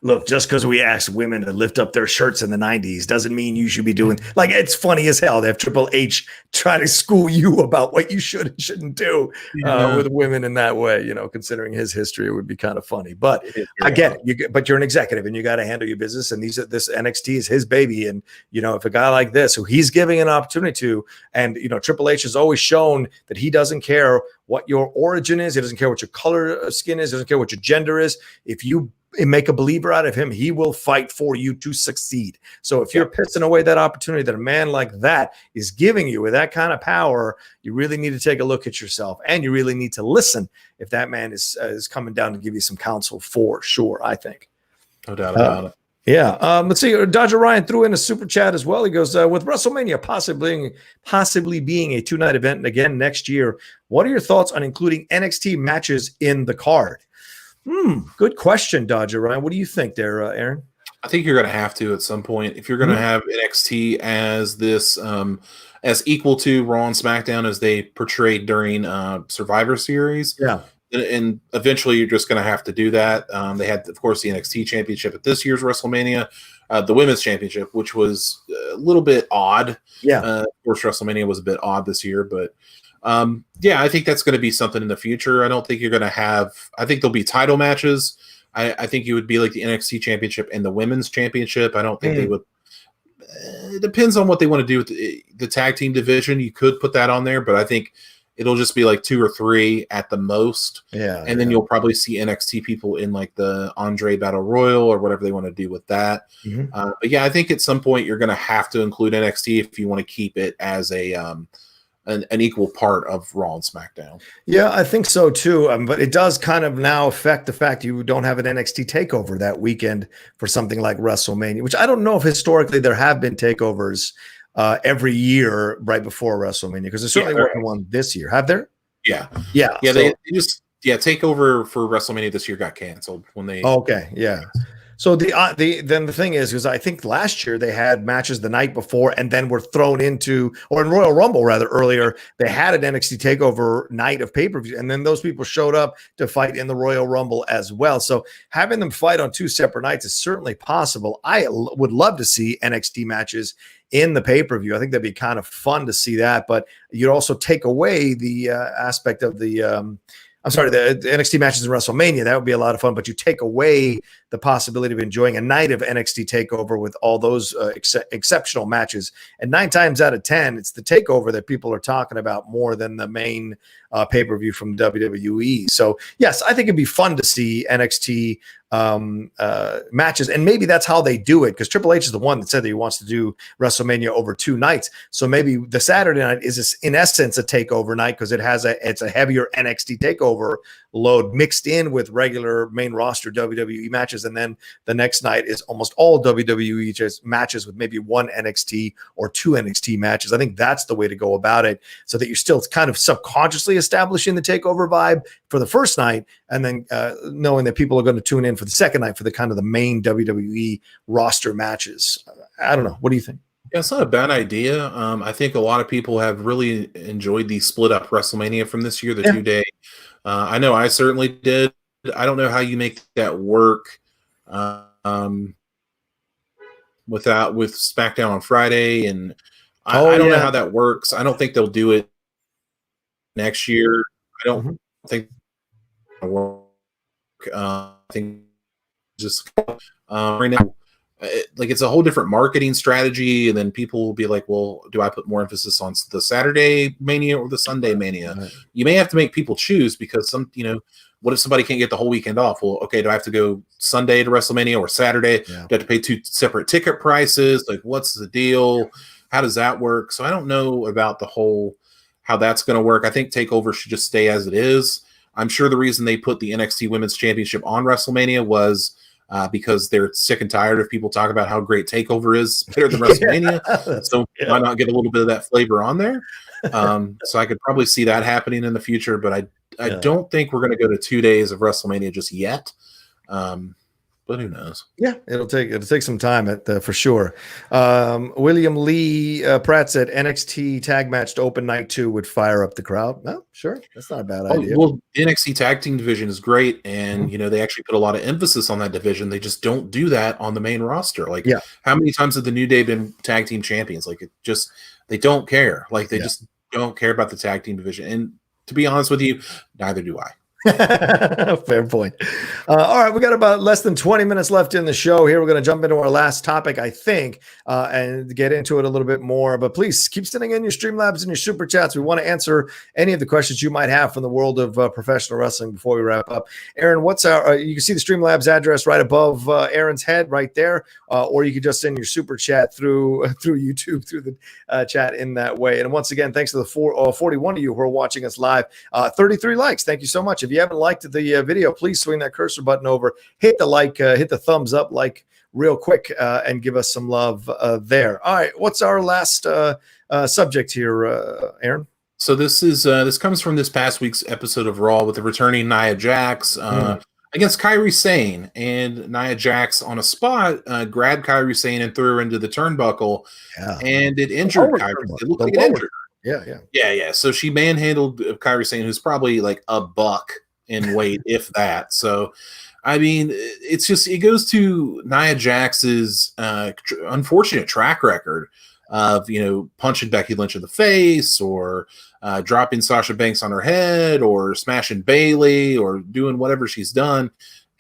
Look, just because we asked women to lift up their shirts in the 90s doesn't mean you should be doing, it's funny as hell to have Triple H try to school you about what you should and shouldn't do with women in that way. Considering his history, it would be kind of funny. But I get it. But you're an executive and you got to handle your business. And this NXT is his baby. And, if a guy like this, who he's giving an opportunity to, and, Triple H has always shown that he doesn't care what your origin is. He doesn't care what your color of skin is. He doesn't care what your gender is. If you make a believer out of him, he will fight for you to succeed. So if you're pissing away that opportunity that a man like that is giving you with that kind of power, you really need to take a look at yourself, and you really need to listen if that man is coming down to give you some counsel, for sure, I think. No doubt about it. Yeah. Let's see. Dodger Ryan threw in a super chat as well. He goes, with WrestleMania possibly being a 2-night event again next year, what are your thoughts on including NXT matches in the card? Good question, Dodger Ryan. What do you think there, Aaron? I think you're going to have to at some point. If you're going to have NXT as this, as equal to Raw and SmackDown as they portrayed during Survivor Series. Yeah. And eventually you're just going to have to do that. They had, of course, the NXT championship at this year's WrestleMania, the women's championship, which was a little bit odd. Yeah. Of course, WrestleMania was a bit odd this year, but I think that's going to be something in the future. I don't think you're going to have, I think there'll be title matches, I think it would be like the NXT Championship and the Women's Championship. I don't think they would. It depends on what they want to do with the tag team division. You could put that on there, but I think it'll just be like 2 or 3 at the most. Yeah. And then you'll probably see NXT people in like the Andre Battle Royal or whatever they want to do with that. But yeah, I think at some point you're going to have to include NXT if you want to keep it as an equal part of Raw and SmackDown. Yeah, I think so too. But it does kind of now affect the fact you don't have an NXT takeover that weekend for something like WrestleMania, which I don't know if historically there have been takeovers every year right before WrestleMania, because there's certainly one this year. Have there? Yeah. So, they just takeover for WrestleMania this year got canceled when they. Okay. Yeah. So then the thing is, because I think last year they had matches the night before and then were thrown into, or in Royal Rumble rather earlier, they had an NXT takeover night of pay-per-view, and then those people showed up to fight in the Royal Rumble as well. So having them fight on 2 separate nights is certainly possible. I would love to see NXT matches in the pay-per-view. I think that'd be kind of fun to see that, but you'd also take away the aspect of the the NXT matches in WrestleMania. That would be a lot of fun, but you take away the possibility of enjoying a night of NXT TakeOver with all those exceptional matches. And 9 times out of 10, it's the TakeOver that people are talking about more than the main pay-per-view from WWE. So yes, I think it'd be fun to see NXT matches, and maybe that's how they do it, because Triple H is the one that said that he wants to do WrestleMania over 2 nights. So maybe the Saturday night is in essence a takeover night, because it's a heavier NXT takeover load mixed in with regular main roster WWE matches, and then the next night is almost all WWE just matches with maybe 1 NXT or 2 NXT matches. I think that's the way to go about it, so that you're still kind of subconsciously establishing the takeover vibe for the first night, and then knowing that people are going to tune in for the second night for the kind of the main WWE roster matches. I don't know. What do you think? Yeah, it's not a bad idea. I think a lot of people have really enjoyed the split up WrestleMania from this year, the 2-day. I know I certainly did. I don't know how you make that work with SmackDown on Friday, and I don't know how that works. I don't think they'll do it next year. I don't think it'll work. I think just right now, it's a whole different marketing strategy, and then people will be like, well, do I put more emphasis on the Saturday Mania or the Sunday Mania? Right. You may have to make people choose, because what if somebody can't get the whole weekend off? Well, okay, do I have to go Sunday to WrestleMania or Saturday? Do I have to pay 2 separate ticket prices? Like, what's the deal? How does that work? So I don't know about how that's going to work. I think TakeOver should just stay as it is. I'm sure the reason they put the NXT Women's Championship on WrestleMania was because they're sick and tired of people talking about how great TakeOver is better than WrestleMania. So why not get a little bit of that flavor on there? So I could probably see that happening in the future, but I don't think we're going to go to 2 days of WrestleMania just yet. But who knows? Yeah, it'll take some time for sure. William Lee Pratt said NXT tag match to open night 2 would fire up the crowd. No, sure, that's not a bad idea. Well, NXT tag team division is great, and they actually put a lot of emphasis on that division. They just don't do that on the main roster. Like, how many times have the New Day been tag team champions? Like, they don't care. Like, they just don't care about the tag team division. And to be honest with you, neither do I. Fair point. All right, we got about less than 20 minutes left in the show here. We're going to jump into our last topic, I think, and get into it a little bit more. But please keep sending in your Streamlabs and your Super Chats. We want to answer any of the questions you might have from the world of professional wrestling before we wrap up. Aaron, what's our you can see the Streamlabs address right above Aaron's head right there, or you can just send your Super Chat through YouTube, through the chat in that way. And once again, thanks to the 41 of you who are watching us live. 33 likes. Thank you so much. If you haven't liked the video, please swing that cursor button over, hit the like, hit the thumbs up like real quick, and give us some love there. All right, what's our last subject here, Aaron? So this comes from this past week's episode of Raw with the returning Nia Jax against Kairi Sane, and Nia Jax on a spot grabbed Kairi Sane and threw her into the turnbuckle, and it injured Kairi. It looked like it injured her. Yeah. So she manhandled Kairi Sane, who's probably like a buck in weight, if that. So, I mean, it goes to Nia Jax's unfortunate track record of, punching Becky Lynch in the face, or dropping Sasha Banks on her head, or smashing Bayley, or doing whatever she's done.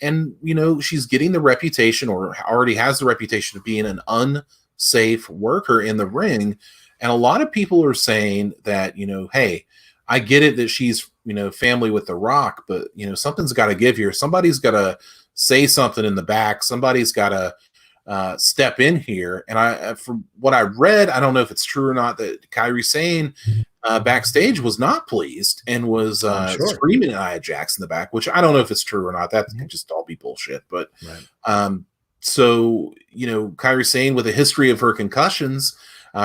And, you know, she's getting the reputation, or already has the reputation, of being an unsafe worker in the ring. And a lot of people are saying that, you know, hey, I get it that she's, you know, family with The Rock, but, you know, something's got to give here. Somebody's got to say something in the back. Somebody's got to step in here. And from what I read, I don't know if it's true or not, that Kairi Sane backstage was not pleased and was screaming at Nia Jax in the back, which I don't know if it's true or not. That could just all be bullshit. But so, you know, Kairi Sane, with a history of her concussions,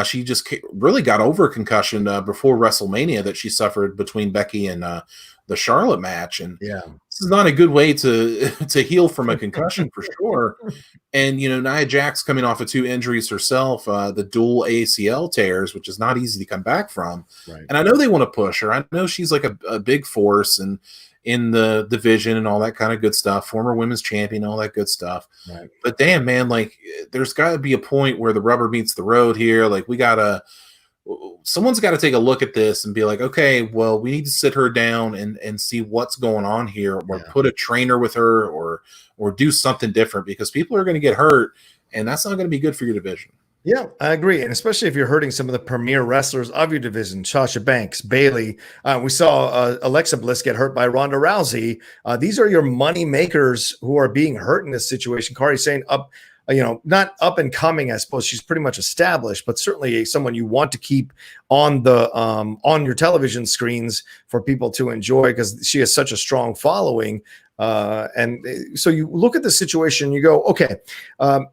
she just really got over a concussion before WrestleMania that she suffered between Becky and the Charlotte match. And this is not a good way to heal from a concussion for sure. And, you know, Nia Jax coming off of 2 injuries herself, the dual ACL tears, which is not easy to come back from. And I know they want to push her. I know she's like a big force and in the division and all that kind of good stuff, former women's champion, all that good stuff. But damn, man, like, there's got to be a point where the rubber meets the road here. Like, someone's got to take a look at this and be like, okay, well, we need to sit her down and see what's going on here, or put a trainer with her, or do something different, because people are going to get hurt, and that's not going to be good for your division. Yeah, I agree. And especially if you're hurting some of the premier wrestlers of your division, Sasha Banks, Bayley. We saw Alexa Bliss get hurt by Ronda Rousey. These are your money makers who are being hurt in this situation. Kairi Sane up, you know, not up and coming, I suppose. She's pretty much established, but certainly someone you want to keep on the on your television screens for people to enjoy, because she has such a strong following. And so you look at the situation, you go, okay,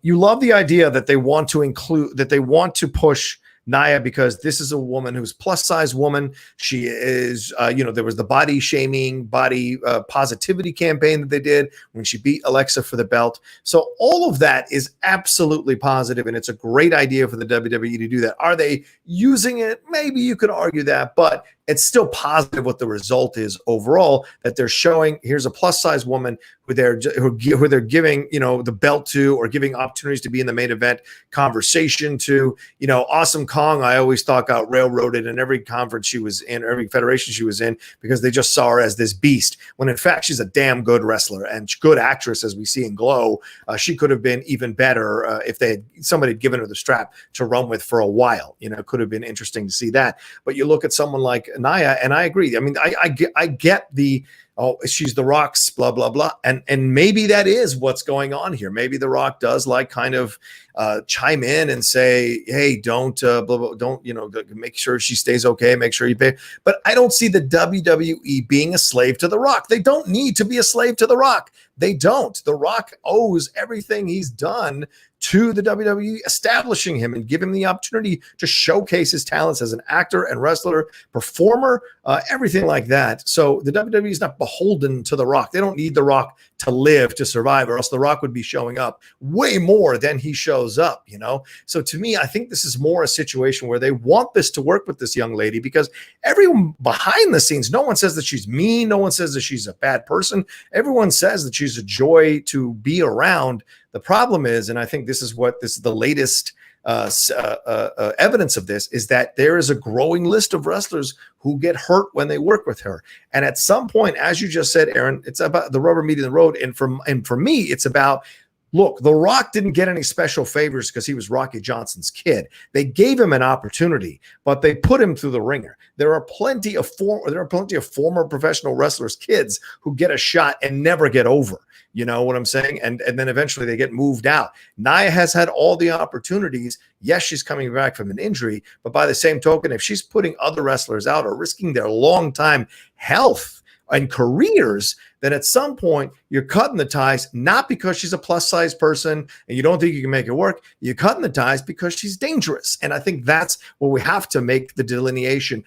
you love the idea that they want to push Naya, because this is a woman who's plus size woman. She is, there was the body shaming, body positivity campaign that they did when she beat Alexa for the belt. So all of that is absolutely positive, and it's a great idea for the WWE to do that. Are they using it? Maybe you could argue that, but it's still positive what the result is overall, that they're showing here's a plus size woman who they're giving, the belt to, or giving opportunities to be in the main event conversation to. Awesome Kong, I always thought, got railroaded in every conference she was in, every federation she was in, because they just saw her as this beast, when in fact she's a damn good wrestler and good actress, as we see in Glow. She could have been even better if somebody had given her the strap to run with for a while. It could have been interesting to see that. But you look at someone like Naya, and I agree. I mean, I get the, oh, she's The Rock's blah, blah, blah. And maybe that is what's going on here. Maybe The Rock does kind of chime in and say, hey, don't, blah, blah, don't, make sure she stays okay. Make sure you pay. But I don't see the WWE being a slave to The Rock. They don't need to be a slave to The Rock. They don't. The Rock owes everything he's done to the WWE, establishing him and give him the opportunity to showcase his talents as an actor and wrestler, performer, everything like that. So the WWE is not beholden to The Rock. They don't need The Rock to live, to survive, or else The Rock would be showing up way more than he shows up, So to me, I think this is more a situation where they want this to work with this young lady, because everyone behind the scenes, no one says that she's mean. No one says that she's a bad person. Everyone says that she's a joy to be around. The problem is, and I think this is the latest evidence of this, is that there is a growing list of wrestlers who get hurt when they work with her. And at some point, as you just said, Aaron, it's about the rubber meeting the road. And for me, it's about, look, The Rock didn't get any special favors because he was Rocky Johnson's kid. They gave him an opportunity, but they put him through the ringer. There are plenty of former professional wrestlers' kids who get a shot and never get over. You know what I'm saying? And then eventually they get moved out. Nia has had all the opportunities. Yes, she's coming back from an injury, but by the same token, if she's putting other wrestlers out or risking their long-time health and careers, then at some point you're cutting the ties, not because she's a plus size person and you don't think you can make it work. You're cutting the ties because she's dangerous. And I think that's where we have to make the delineation.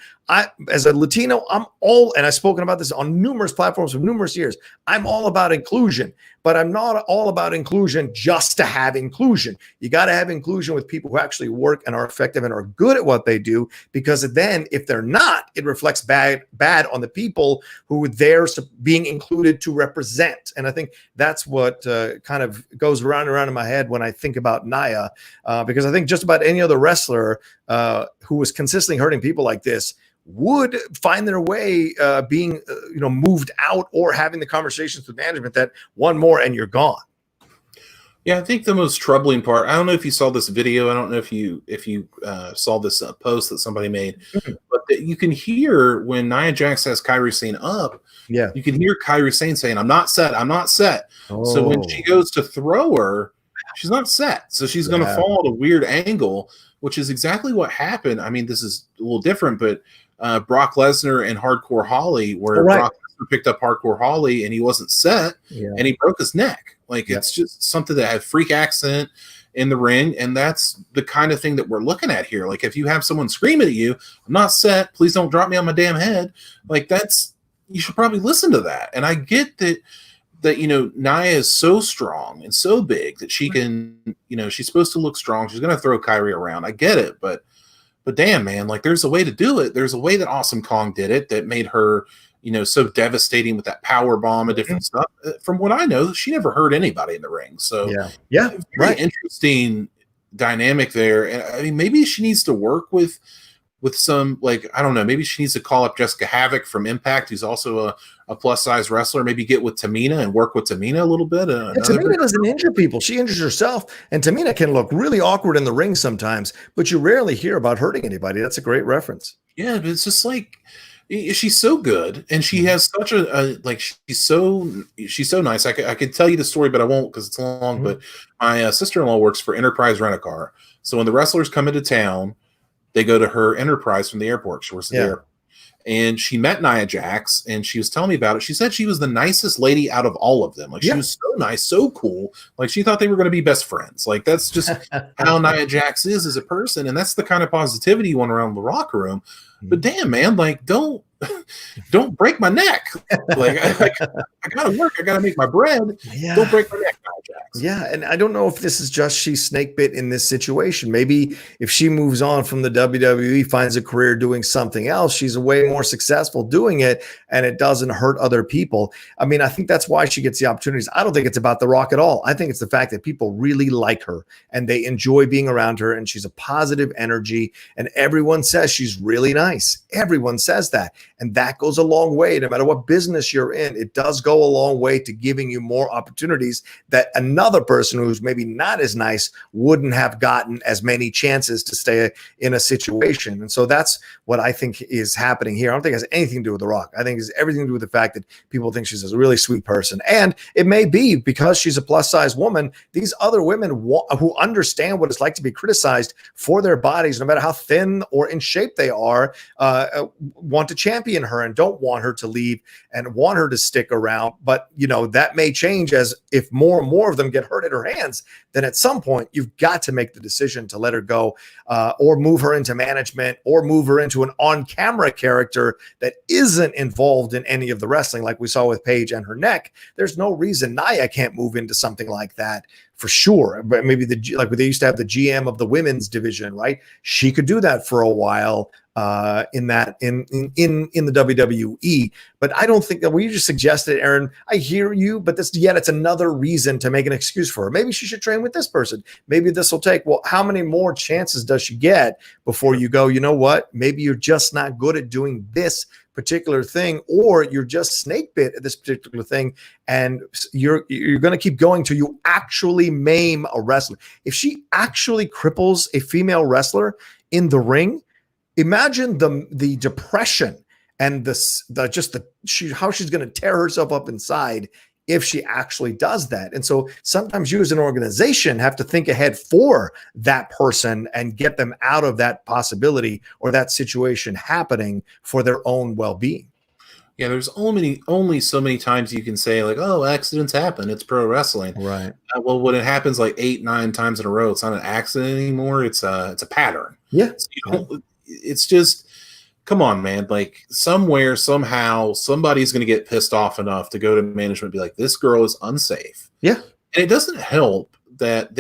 As a Latino, and I've spoken about this on numerous platforms for numerous years, I'm all about inclusion, but I'm not all about inclusion just to have inclusion. You got to have inclusion with people who actually work and are effective and are good at what they do, because then if they're not, it reflects bad on the people who they're being included to represent. And I think that's what kind of goes around and around in my head when I think about Nia, because I think just about any other wrestler who was consistently hurting people like this would find their way being moved out or having the conversations with management that one more and you're gone. Yeah, I think the most troubling part, I don't know if you saw this video. I don't know if you saw this post that somebody made, but that you can hear when Nia Jax has Kairi Sane up. Yeah, you can hear Kairi Sane saying, "I'm not set. I'm not set." So when she goes to throw her, she's not set. So she's going to fall at a weird angle, which is exactly what happened. I mean, this is a little different, but Brock Lesnar and Hardcore Holly, where Brock Lesnar picked up Hardcore Holly and he wasn't set, and he broke his neck. Like, it's just something that had freak accident in the ring, and that's the kind of thing that we're looking at here. Like, if you have someone screaming at you, "I'm not set, please don't drop me on my damn head," like, you should probably listen to that. And I get that Nia is so strong and so big that she can, she's supposed to look strong. She's going to throw Kairi around. I get it, but damn, man, like, there's a way to do it. There's a way that Awesome Kong did it that made her, so devastating with that power bomb and different stuff. From what I know, she never hurt anybody in the ring. So very interesting dynamic there. And I mean, maybe she needs to work with some, like, I don't know, maybe she needs to call up Jessica Havoc from Impact, who's also a plus size wrestler. Maybe get with Tamina and work with Tamina a little bit. Tamina doesn't injure people. She injures herself. And Tamina can look really awkward in the ring sometimes, but you rarely hear about hurting anybody. That's a great reference. Yeah, but it's just like, she's so good, and she has such she's so nice. I could tell you the story, but I won't because it's long. But my sister-in-law works for Enterprise Rent-A-Car. So when the wrestlers come into town, they go to her Enterprise from the airport. She works at the airport. And she met Nia Jax, and she was telling me about it. She said she was the nicest lady out of all of them. Like, she was so nice, so cool. Like, she thought they were going to be best friends. Like, that's just how Nia Jax is as a person. And that's the kind of positivity you want around the locker room. But damn, man, like, don't break my neck. Like, I gotta work. I gotta make my bread. Don't break my neck, Nia Jax. Yeah, and I don't know if this is just she's snake bit in this situation. Maybe if she moves on from the WWE, finds a career doing something else, she's way more successful doing it, and it doesn't hurt other people. I mean, I think that's why she gets the opportunities. I don't think it's about The Rock at all. I think it's the fact that people really like her and they enjoy being around her, and she's a positive energy, and everyone says she's really nice. Everyone says that. And that goes a long way. No matter what business you're in, it does go a long way to giving you more opportunities that another person who's maybe not as nice wouldn't have gotten as many chances to stay in a situation. And so that's what I think is happening here. I don't think it has anything to do with The Rock. I think it's everything to do with the fact that people think she's a really sweet person. And it may be because she's a plus size woman. These other women who understand what it's like to be criticized for their bodies, no matter how thin or in shape they are, want to champion her and don't want her to leave and want her to stick around. But, that may change as if more and more of them get hurt at her hands. Then at some point, you've got to make the decision to let her go or move her into management or move her into an on-camera character that isn't involved in any of the wrestling like we saw with Paige and her neck. There's no reason Nia can't move into something like that. For sure. But maybe like they used to have the GM of the women's division, right? She could do that for a while in the WWE. But I don't think that we just suggested, Aaron, I hear you, but it's another reason to make an excuse for her. Maybe she should train with this person. Maybe this will take, well, how many more chances does she get before you go, you know what? Maybe you're just not good at doing this particular thing, or you're just snake bit at this particular thing, and you're going to keep going till you actually maim a wrestler. If she actually cripples a female wrestler in the ring, imagine the depression and how she's going to tear herself up inside if she actually does that. And so sometimes you as an organization have to think ahead for that person and get them out of that possibility or that situation happening for their own well-being. Yeah, there's only so many times you can say, like, oh, accidents happen. It's pro wrestling. Right. Well, when it happens like 8-9 times in a row, it's not an accident anymore. It's a pattern. Yeah. So, it's just, come on, man. Like, somewhere, somehow, somebody's going to get pissed off enough to go to management and be like, this girl is unsafe. Yeah. And it doesn't help that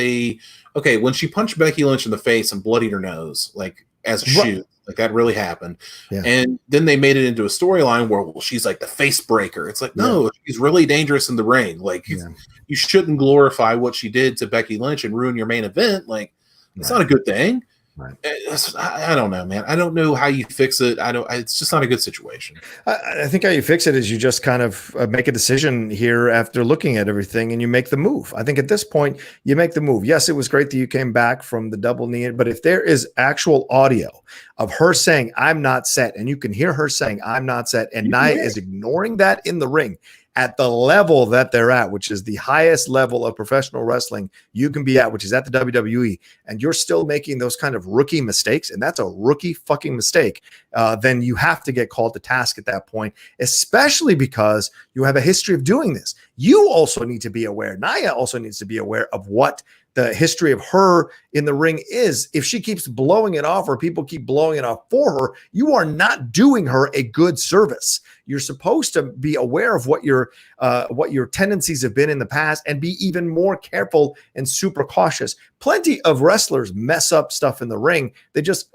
when she punched Becky Lynch in the face and bloodied her nose, like, as a shoot, like, that really happened. Yeah. And then they made it into a storyline where, well, she's like the face breaker. It's like, no, she's really dangerous in the ring. Like, you shouldn't glorify what she did to Becky Lynch and ruin your main event. Like, it's not a good thing. I don't know, man. I don't know how you fix it. It's just not a good situation. I think how you fix it is you just kind of make a decision here after looking at everything, and you make the move. I think at this point you make the move. Yes, it was great that you came back from the double knee, but if there is actual audio of her saying I'm not set, and you can hear her saying I'm not set, and Nia is ignoring that in the ring at the level that they're at, which is the highest level of professional wrestling you can be at, which is at the WWE, and you're still making those kind of rookie mistakes, and that's a rookie fucking mistake, then you have to get called to task at that point, especially because you have a history of doing this. You also need to be aware. Nia also needs to be aware of what the history of her in the ring is. If she keeps blowing it off, or people keep blowing it off for her, you are not doing her a good service. You're supposed to be aware of what your tendencies have been in the past, and be even more careful and super cautious. Plenty of wrestlers mess up stuff in the ring. They just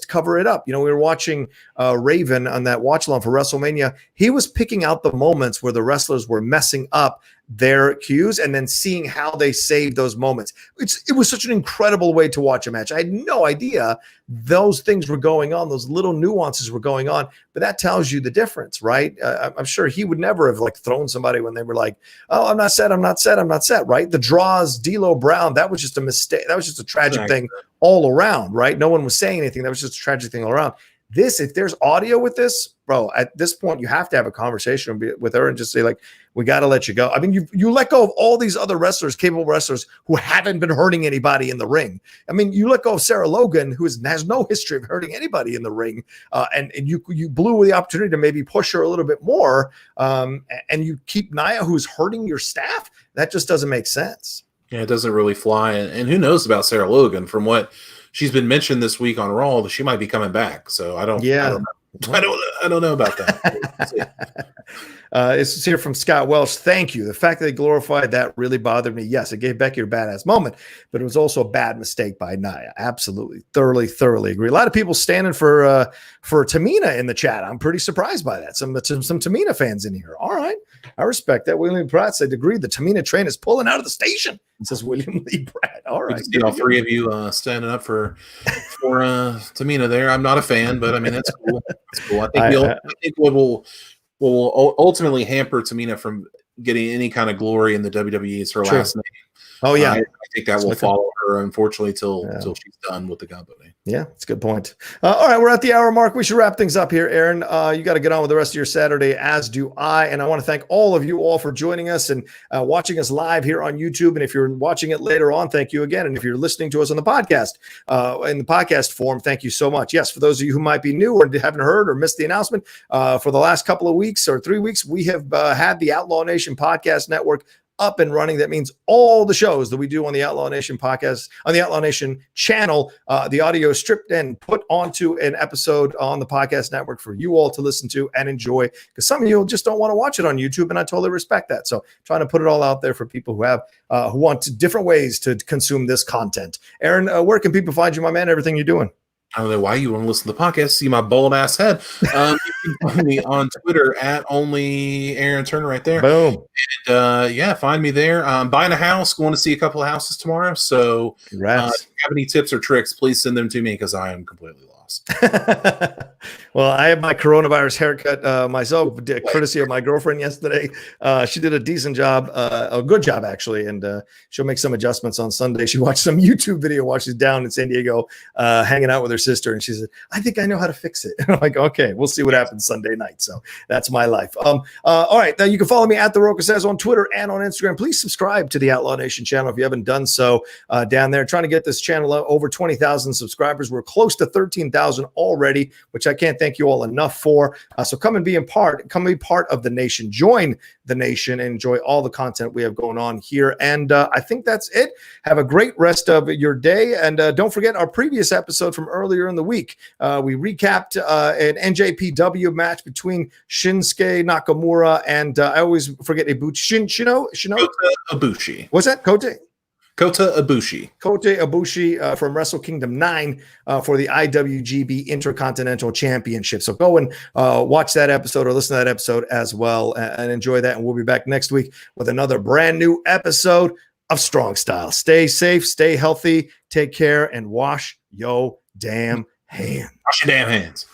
cover it up. We were watching Raven on that watch along for WrestleMania. He was picking out the moments where the wrestlers were messing up their cues, and then seeing how they saved those moments. It was such an incredible way to watch a match. I had no idea those things were going on. Those little nuances were going on, but that tells you the difference, right? I'm sure he would never have thrown somebody when they were like, "Oh, I'm not set, right? The draws, D'Lo Brown, that was just a mistake. That was just a tragic thing all around, right? No one was saying anything. That was just a tragic thing all around. If there's audio with this, bro, at this point, you have to have a conversation with her and just say, we got to let you go. I mean, you let go of all these other wrestlers, capable wrestlers, who haven't been hurting anybody in the ring. I mean, you let go of Sarah Logan, who has no history of hurting anybody in the ring, and you blew the opportunity to maybe push her a little bit more, and you keep Nia, who's hurting your staff. That just doesn't make sense. Yeah, it doesn't really fly. And who knows about Sarah Logan? From what she's been mentioned this week on Raw, that she might be coming back. So I don't know. I don't know about that. It's here from Scott Welsh. Thank you. The fact that they glorified that really bothered me. Yes, it gave Becky a badass moment, but it was also a bad mistake by Nia. Absolutely. Thoroughly agree. A lot of people standing for Tamina in the chat. I'm pretty surprised by that. Some Tamina fans in here. All right. I respect that. William Pratt said, agree. The Tamina train is pulling out of the station, says William Lee Pratt. All right. See all three of you standing up for Tamina there. I'm not a fan, but I mean, that's cool. That's cool. I think what will ultimately hamper Tamina from getting any kind of glory in the WWE is her last name. Oh yeah, I think that will follow her, unfortunately, till she's done with the company. Yeah, that's a good point. All right, we're at the hour mark. We should wrap things up here, Aaron. You got to get on with the rest of your Saturday, as do I. And I want to thank all of you all for joining us and watching us live here on YouTube. And if you're watching it later on, thank you again. And if you're listening to us on the podcast, in the podcast form, thank you so much. Yes, for those of you who might be new or haven't heard or missed the announcement, for the last couple of weeks or 3 weeks, we have had the Outlaw Nation Podcast Network up and running. That means all the shows that we do on the Outlaw Nation podcast, on the Outlaw Nation channel, the audio is stripped and put onto an episode on the podcast network for you all to listen to and enjoy, because some of you just don't want to watch it on YouTube, and I totally respect that. So trying to put it all out there for people who want different ways to consume this content. Aaron, where can people find you, my man? Everything you're doing. I don't know why you want to listen to the podcast. See my bold ass head. You can find me on Twitter at only Aaron Turner right there. Boom. And find me there. I'm buying a house, going to see a couple of houses tomorrow. So if you have any tips or tricks, please send them to me, because I am completely lost. Well, I have my coronavirus haircut myself, courtesy of my girlfriend yesterday. She did a decent job, a good job actually, and she'll make some adjustments on Sunday. She watched some YouTube video while she's down in San Diego, hanging out with her sister, and she said, I think I know how to fix it. And I'm like, okay, we'll see what happens Sunday night. So that's my life. All right, now you can follow me at The Rocha Says on Twitter and on Instagram. Please subscribe to the Outlaw Nation channel if you haven't done so. Down there, trying to get this channel over 20,000 subscribers. We're close to 13,000 already, which I can't thank you all enough for. So come and be part of the nation. Join the nation and enjoy all the content we have going on here. And I think that's it. Have a great rest of your day. And don't forget our previous episode from earlier in the week. We recapped an NJPW match between Shinsuke Nakamura and I always forget Ibushi. Kota Ibushi. What's that? Kota Ibushi from Wrestle Kingdom 9 for the IWGB Intercontinental Championship. So go and watch that episode or listen to that episode as well and enjoy that. And we'll be back next week with another brand new episode of Strong Style. Stay safe, stay healthy, take care, and wash yo damn hands. Wash your damn hands.